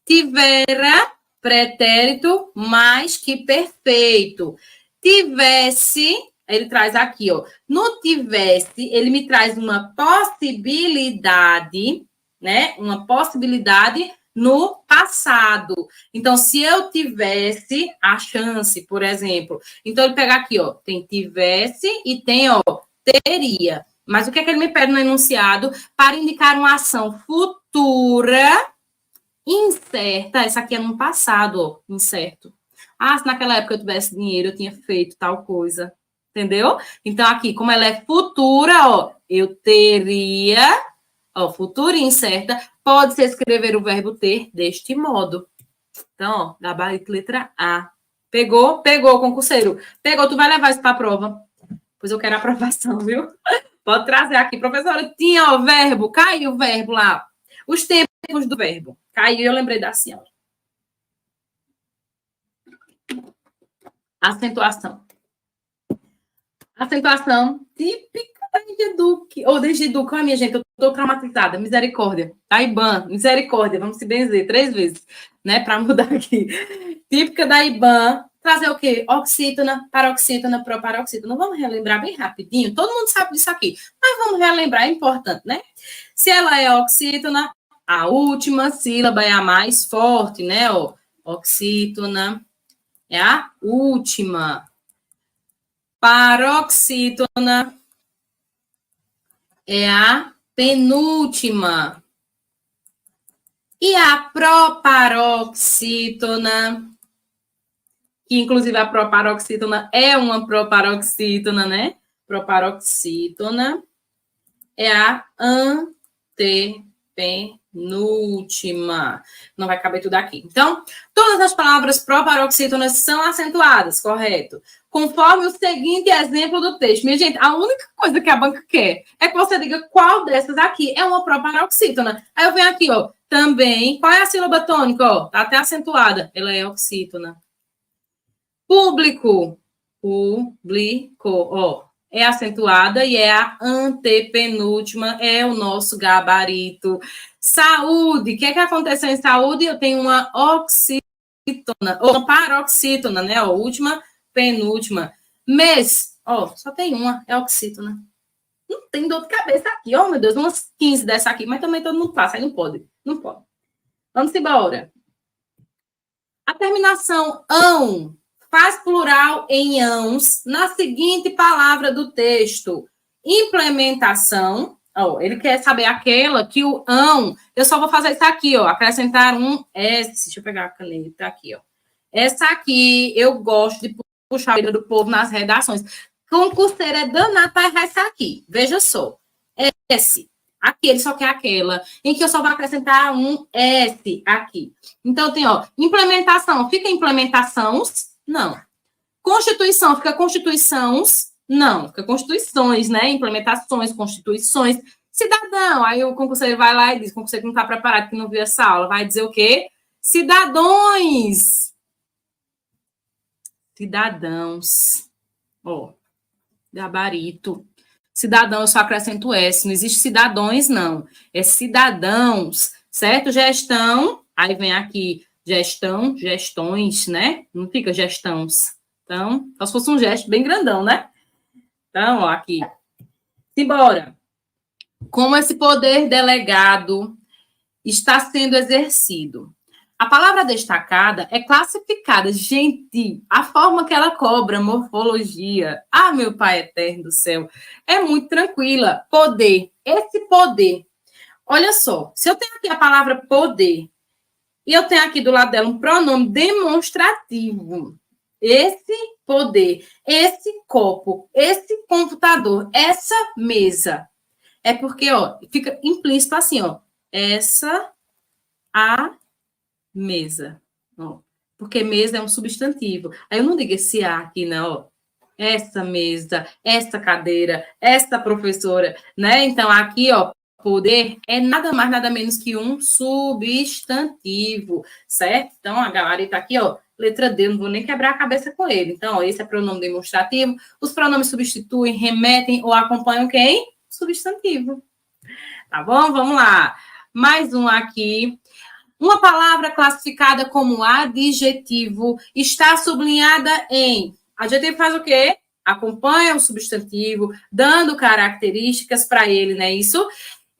Tivera, pretérito mais que perfeito. Tivesse, ele traz aqui, ó. No tivesse, ele me traz uma possibilidade, né? Uma possibilidade no passado. Então, se eu tivesse a chance, por exemplo. Então, ele pega aqui, ó. Tem tivesse e tem, ó, teria. Mas o que é que ele me pede no enunciado? Para indicar uma ação futura incerta. Essa aqui é no passado, ó, incerto. Ah, se naquela época eu tivesse dinheiro, eu tinha feito tal coisa. Entendeu? Então, aqui, como ela é futura, ó, eu teria, ó, futura incerta, pode-se escrever o verbo ter deste modo. Então, ó, gabarito letra A. Pegou? Pegou, concurseiro. Pegou, tu vai levar isso para a prova. Pois eu quero aprovação, viu? Pode trazer aqui. Professora, tinha o verbo, caiu o verbo lá. Os tempos do verbo. Caiu, eu lembrei da senhora. Acentuação. Acentuação típica Desde Duque, minha gente, eu tô traumatizada, misericórdia. Da IBAN, misericórdia, vamos se benzer 3 vezes, né, para mudar aqui. Típica da IBAN, trazer o quê? Oxítona, paroxítona, proparoxítona. Vamos relembrar bem rapidinho, todo mundo sabe disso aqui, mas vamos relembrar, é importante, né? Se ela é oxítona, a última sílaba é a mais forte, né? Ó, oxítona é a última. Paroxítona é a penúltima. E a proparoxítona, que inclusive a proparoxítona é uma proparoxítona, né? Proparoxítona é a antepenúltima. Não vai caber tudo aqui. Então, todas as palavras proparoxítonas são acentuadas, correto? Conforme o seguinte exemplo do texto. Minha gente, a única coisa que a banca quer é que você diga qual dessas aqui é uma proparoxítona. Aí eu venho aqui, ó, também. Qual é a sílaba tônica? Ó, tá até acentuada. Ela é oxítona. Público. Público, ó. É acentuada e é a antepenúltima, é o nosso gabarito. Saúde. O que é que aconteceu em saúde? Eu tenho uma oxítona, ou uma paroxítona, né? Ó, última, penúltima. Mês, ó, só tem uma, é oxítona. Não tem dor de cabeça aqui, ó, meu Deus, umas 15 dessa aqui, mas também todo mundo passa, aí não pode, não pode. Vamos embora. A terminação ão faz plural em ãos na seguinte palavra do texto. Implementação. Ó, ele quer saber aquela que o ão... Eu só vou fazer isso aqui, ó. Acrescentar um S. Deixa eu pegar a caneta aqui, ó. Essa aqui eu gosto de puxar a vida do povo nas redações. Concurseiro é danado para errar essa aqui. Veja só. S. Aqui, ele só quer aquela, em que eu só vou acrescentar um S aqui. Então, tem, ó, implementação, fica implementações? Não. Constituição, fica constituições? Não. Fica constituições, né? Implementações, constituições. Cidadão, aí o concurseiro vai lá e diz, o concurseiro que não está preparado, que não viu essa aula, vai dizer o quê? Cidadãos. Cidadãos. Ó, gabarito. Cidadão, eu só acrescento S. Não existe cidadãos, não. É cidadãos, certo? Gestão, aí vem aqui gestão, gestões, né? Não fica gestões. Então, só se fosse um gesto bem grandão, né? Então, ó, aqui. Simbora. Como esse poder delegado está sendo exercido? A palavra destacada é classificada. Gente, a forma que ela cobra, morfologia. Ah, meu pai eterno do céu. É muito tranquila. Poder. Esse poder. Olha só. Se eu tenho aqui a palavra poder e eu tenho aqui do lado dela um pronome demonstrativo. Esse poder, esse copo, esse computador, essa mesa. É porque, ó, fica implícito assim, ó. Essa a mesa, ó, porque mesa é um substantivo. Aí eu não digo esse A aqui, não, ó. Essa mesa, essa cadeira, esta professora, né? Então, aqui, ó, poder é nada mais, nada menos que um substantivo, certo? Então, a galera tá aqui, ó, letra D, não vou nem quebrar a cabeça com ele. Então, ó, esse é pronome demonstrativo. Os pronomes substituem, remetem ou acompanham quem? Substantivo. Tá bom? Vamos lá. Mais um aqui. Uma palavra classificada como adjetivo está sublinhada em... Adjetivo faz o quê? Acompanha o substantivo, dando características para ele, não é isso?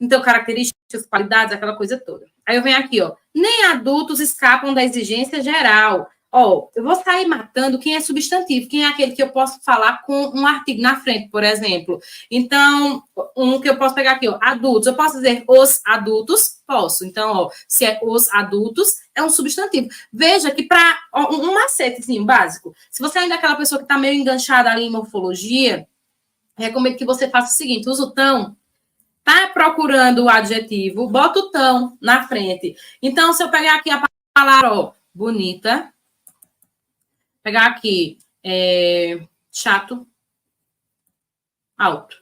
Então, características, qualidades, aquela coisa toda. Aí eu venho aqui, ó. Nem adultos escapam da exigência geral. Ó, eu vou sair matando quem é substantivo, quem é aquele que eu posso falar com um artigo na frente, por exemplo. Então, um que eu posso pegar aqui, ó, adultos. Eu posso dizer os adultos? Posso. Então, ó, se é os adultos, é um substantivo. Veja que para um macetezinho básico, se você ainda é aquela pessoa que está meio enganchada ali em morfologia, recomendo que você faça o seguinte, usa o tão. Tá procurando o adjetivo, bota o tão na frente. Então, se eu pegar aqui a palavra, ó, bonita, pegar aqui, chato, alto.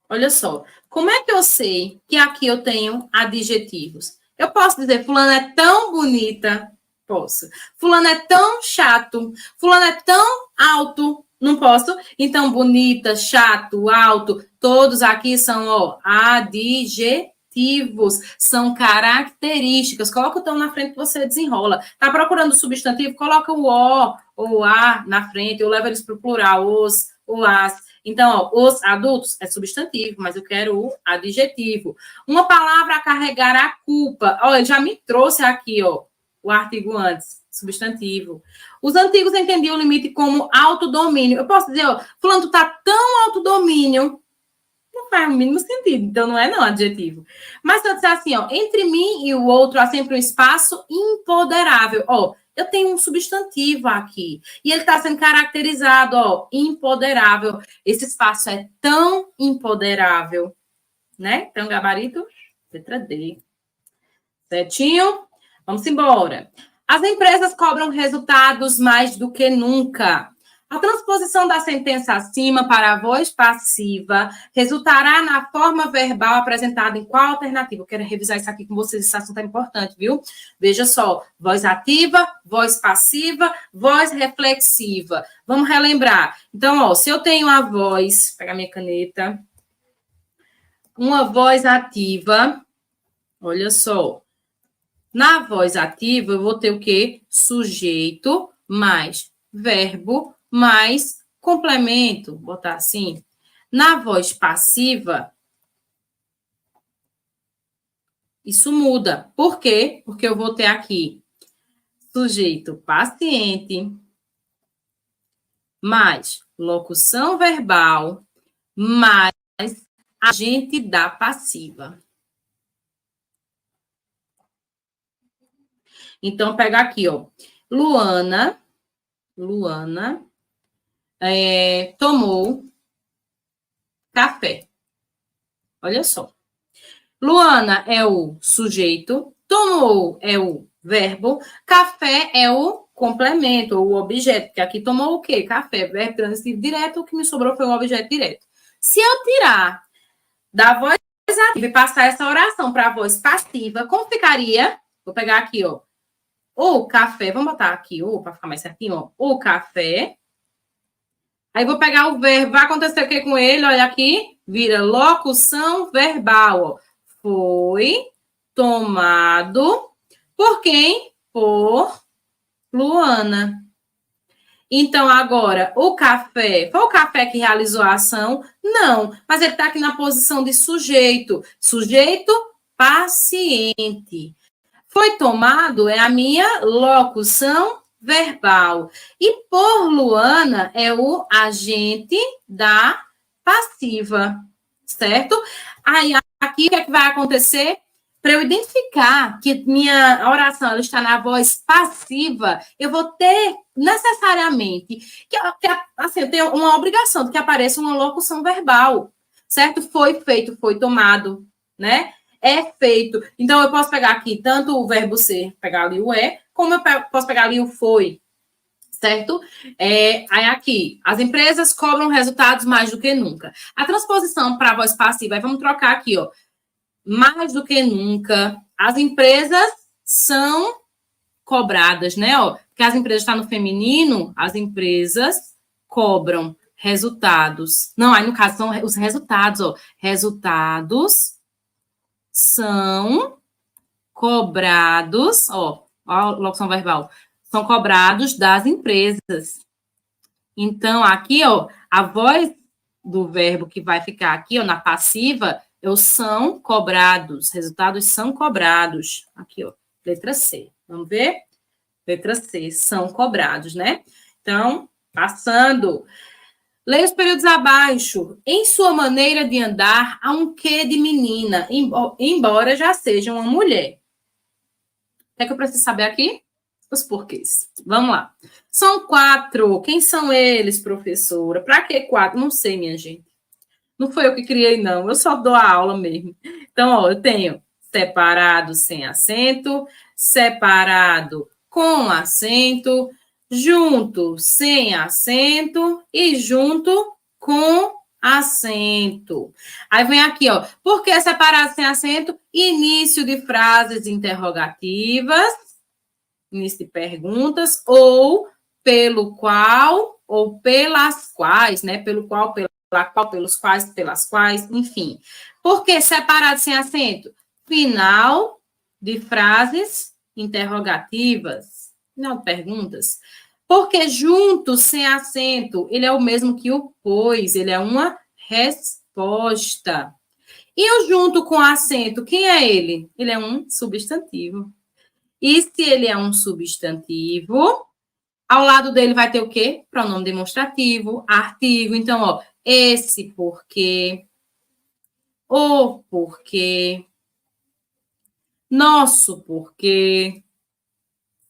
Olha só, como é que eu sei que aqui eu tenho adjetivos? Eu posso dizer, fulano é tão bonita, posso. Fulano é tão chato, fulano é tão alto, Não posso? Então, bonita, chato, alto, todos aqui são, ó, adjetivos, são características. Coloca o tão na frente que você desenrola. Tá procurando substantivo? Coloca o o ou a na frente, eu levo eles para o plural, os, o as. Então, ó, os adultos é substantivo, mas eu quero o adjetivo. Uma palavra a carregar a culpa. Ó, ele já me trouxe aqui, ó, o artigo antes, substantivo. Os antigos entendiam o limite como autodomínio. Eu posso dizer, ó, fulano, tu tá tão autodomínio, não faz o mínimo sentido, então não é não adjetivo. Mas se eu disser assim, ó, entre mim e o outro há sempre um espaço impoderável. Ó, eu tenho um substantivo aqui, e ele está sendo caracterizado, ó, impoderável. Esse espaço é tão impoderável, né? Então, gabarito, letra D. Certinho? Vamos embora. As empresas cobram resultados mais do que nunca. A transposição da sentença acima para a voz passiva resultará na forma verbal apresentada em qual alternativa? Eu quero revisar isso aqui com vocês, esse assunto é importante, viu? Veja só, voz ativa, voz passiva, voz reflexiva. Vamos relembrar. Então, ó, se eu tenho a voz, vou pegar minha caneta, uma voz ativa, olha só, na voz ativa, eu vou ter o quê? Sujeito mais verbo mais complemento, vou botar assim. Na voz passiva, isso muda. Por quê? Porque eu vou ter aqui sujeito paciente mais locução verbal mais agente da passiva. Então, pega aqui, ó. Luana tomou café. Olha só. Luana é o sujeito, tomou é o verbo, café é o complemento, ou o objeto, porque aqui tomou o quê? Café, verbo transitivo direto, o que me sobrou foi o objeto direto. Se eu tirar da voz ativa e passar essa oração para a voz passiva, como ficaria? Vou pegar aqui, ó. O café, vamos botar aqui, para ficar mais certinho, ó. O café. Aí vou pegar o verbo, vai acontecer o que com ele? Olha aqui, vira locução verbal, ó. Foi tomado por quem? Por Luana. Então, agora, o café, foi o café que realizou a ação? Não, mas ele está aqui na posição de sujeito. Sujeito paciente. Foi tomado é a minha locução verbal. E por Luana é o agente da passiva, certo? Aí, aqui, o que é que vai acontecer? Para eu identificar que minha oração ela está na voz passiva, eu vou ter necessariamente que assim, eu tenho uma obrigação de que apareça uma locução verbal, certo? Foi feito, foi tomado, né? É feito. Então, eu posso pegar aqui tanto o verbo ser, pegar ali o é, como eu posso pegar ali o foi, certo? Aí aqui, as empresas cobram resultados mais do que nunca. A transposição para a voz passiva, aí vamos trocar aqui, ó. Mais do que nunca, as empresas são cobradas, né? Ó, porque as empresas estão no feminino, as empresas cobram resultados. Não, aí no caso são os resultados, ó. Resultados são cobrados, ó a locução verbal, são cobrados das empresas. Então, aqui, ó, a voz do verbo que vai ficar aqui, ó, na passiva, são cobrados, resultados são cobrados. Aqui, ó, letra C. Vamos ver? Letra C, são cobrados, né? Então, passando. Leia os períodos abaixo. Em sua maneira de andar, há um quê de menina, embora já seja uma mulher. O que é que eu preciso saber aqui? Os porquês. Vamos lá. São 4. Quem são eles, professora? Para que 4? Não sei, minha gente. Não foi eu que criei, não. Eu só dou a aula mesmo. Então, ó, eu tenho separado sem acento, separado com acento, junto sem acento e junto com acento. Aí vem aqui, ó. Por que separado sem acento? Início de frases interrogativas, início de perguntas, ou pelo qual, ou pelas quais, né? Pelo qual, pela qual, pelos quais, pelas quais, enfim. Por que separado sem acento? Final de frases interrogativas, não perguntas. Porque junto, sem acento, ele é o mesmo que o pois, ele é uma resposta. E o junto com acento, quem é ele? Ele é um substantivo. E se ele é um substantivo, ao lado dele vai ter o quê? Pronome demonstrativo, artigo. Então, ó, esse porquê, o porquê, nosso porquê,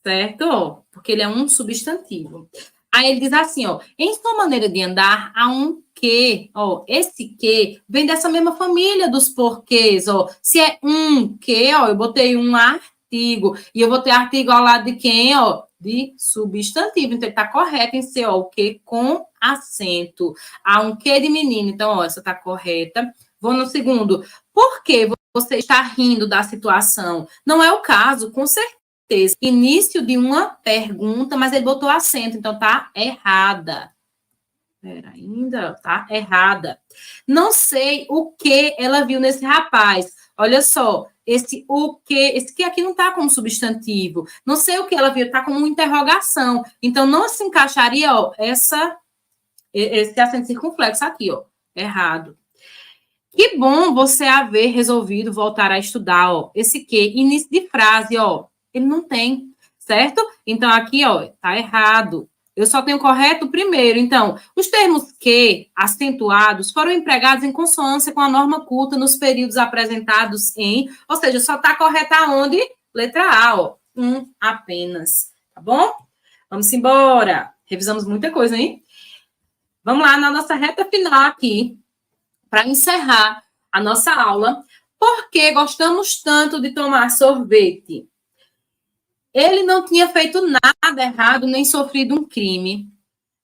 certo? Porque ele é um substantivo. Aí ele diz assim, ó, em sua maneira de andar, há um que, ó, esse que vem dessa mesma família dos porquês, ó. Se é um que, ó, eu botei um artigo, e eu botei artigo ao lado de quem, ó? De substantivo. Então, ele tá correto em ser, ó, o que com acento. Há um que de menino, então, ó, essa tá correta. Vou no segundo. Por que você está rindo da situação? Não é o caso, com certeza. Início de uma pergunta, mas ele botou acento, então tá errada. Espera ainda, tá errada. Não sei o que ela viu nesse rapaz. Olha só, esse que aqui não tá como substantivo. Não sei o que ela viu, tá como uma interrogação. Então não se encaixaria, ó, esse acento circunflexo aqui, ó, errado. Que bom você haver resolvido voltar a estudar, ó. Esse que, início de frase, ó, ele não tem, certo? Então, aqui, ó, tá errado. Eu só tenho correto o primeiro. Então, os termos que, acentuados, foram empregados em consonância com a norma culta nos períodos apresentados em... Ou seja, só tá correta aonde? Letra A, ó. Apenas. Tá bom? Vamos embora. Revisamos muita coisa, hein? Vamos lá na nossa reta final aqui, para encerrar a nossa aula. Por que gostamos tanto de tomar sorvete? Ele não tinha feito nada errado, nem sofrido um crime.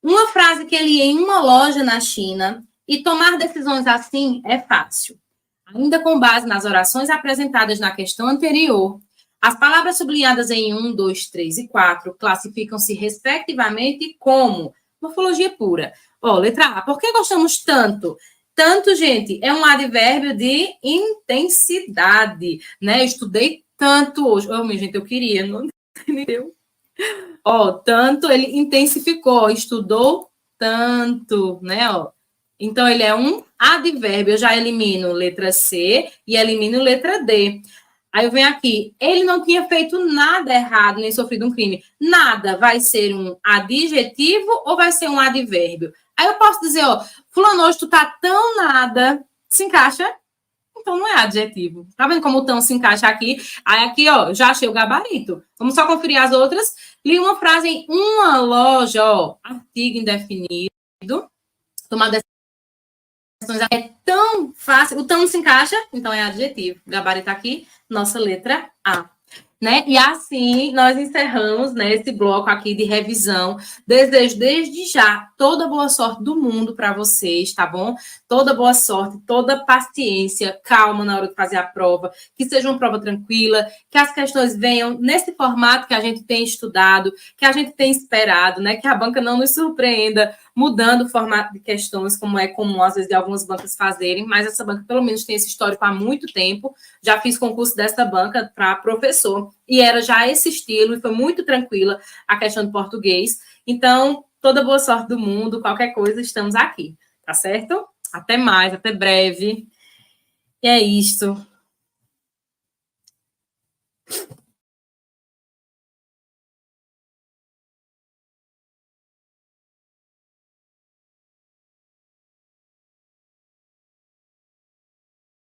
Uma frase que ele ia em uma loja na China, e tomar decisões assim é fácil. Ainda com base nas orações apresentadas na questão anterior, as palavras sublinhadas em 1, 2, 3 e 4 classificam-se respectivamente como morfologia pura. Ó, letra A. Por que gostamos tanto? Tanto, gente, é um advérbio de intensidade, né? Eu estudei tanto hoje. Oh, minha gente, eu queria, não entendeu? Ó, tanto ele intensificou, estudou tanto, né? Ó. Então, ele é um advérbio. Eu já elimino letra C e elimino letra D. Aí eu venho aqui. Ele não tinha feito nada errado, nem sofrido um crime. Nada vai ser um adjetivo ou vai ser um advérbio? Aí eu posso dizer, ó, fulano, hoje tu tá tão nada. Se encaixa? Então não é adjetivo. Tá vendo como o tão se encaixa aqui? Aí aqui, ó, já achei o gabarito. Vamos só conferir as outras. Li uma frase em uma loja, ó, artigo indefinido. Tomar decisões é tão fácil. O tão se encaixa, então é adjetivo. O gabarito aqui, nossa letra A. Né? E assim nós encerramos, né, esse bloco aqui de revisão. Desejo desde já toda boa sorte do mundo para vocês, tá bom? Toda boa sorte, toda paciência, calma na hora de fazer a prova, que seja uma prova tranquila, que as questões venham nesse formato que a gente tem estudado, que a gente tem esperado, né? Que a banca não nos surpreenda mudando o formato de questões, como é comum, às vezes, de algumas bancas fazerem, mas essa banca, pelo menos, tem esse histórico há muito tempo. Já fiz concurso dessa banca para professor, e era já esse estilo, e foi muito tranquila a questão de português. Então, toda boa sorte do mundo, qualquer coisa, estamos aqui, tá certo? Até mais, até breve. E é isto.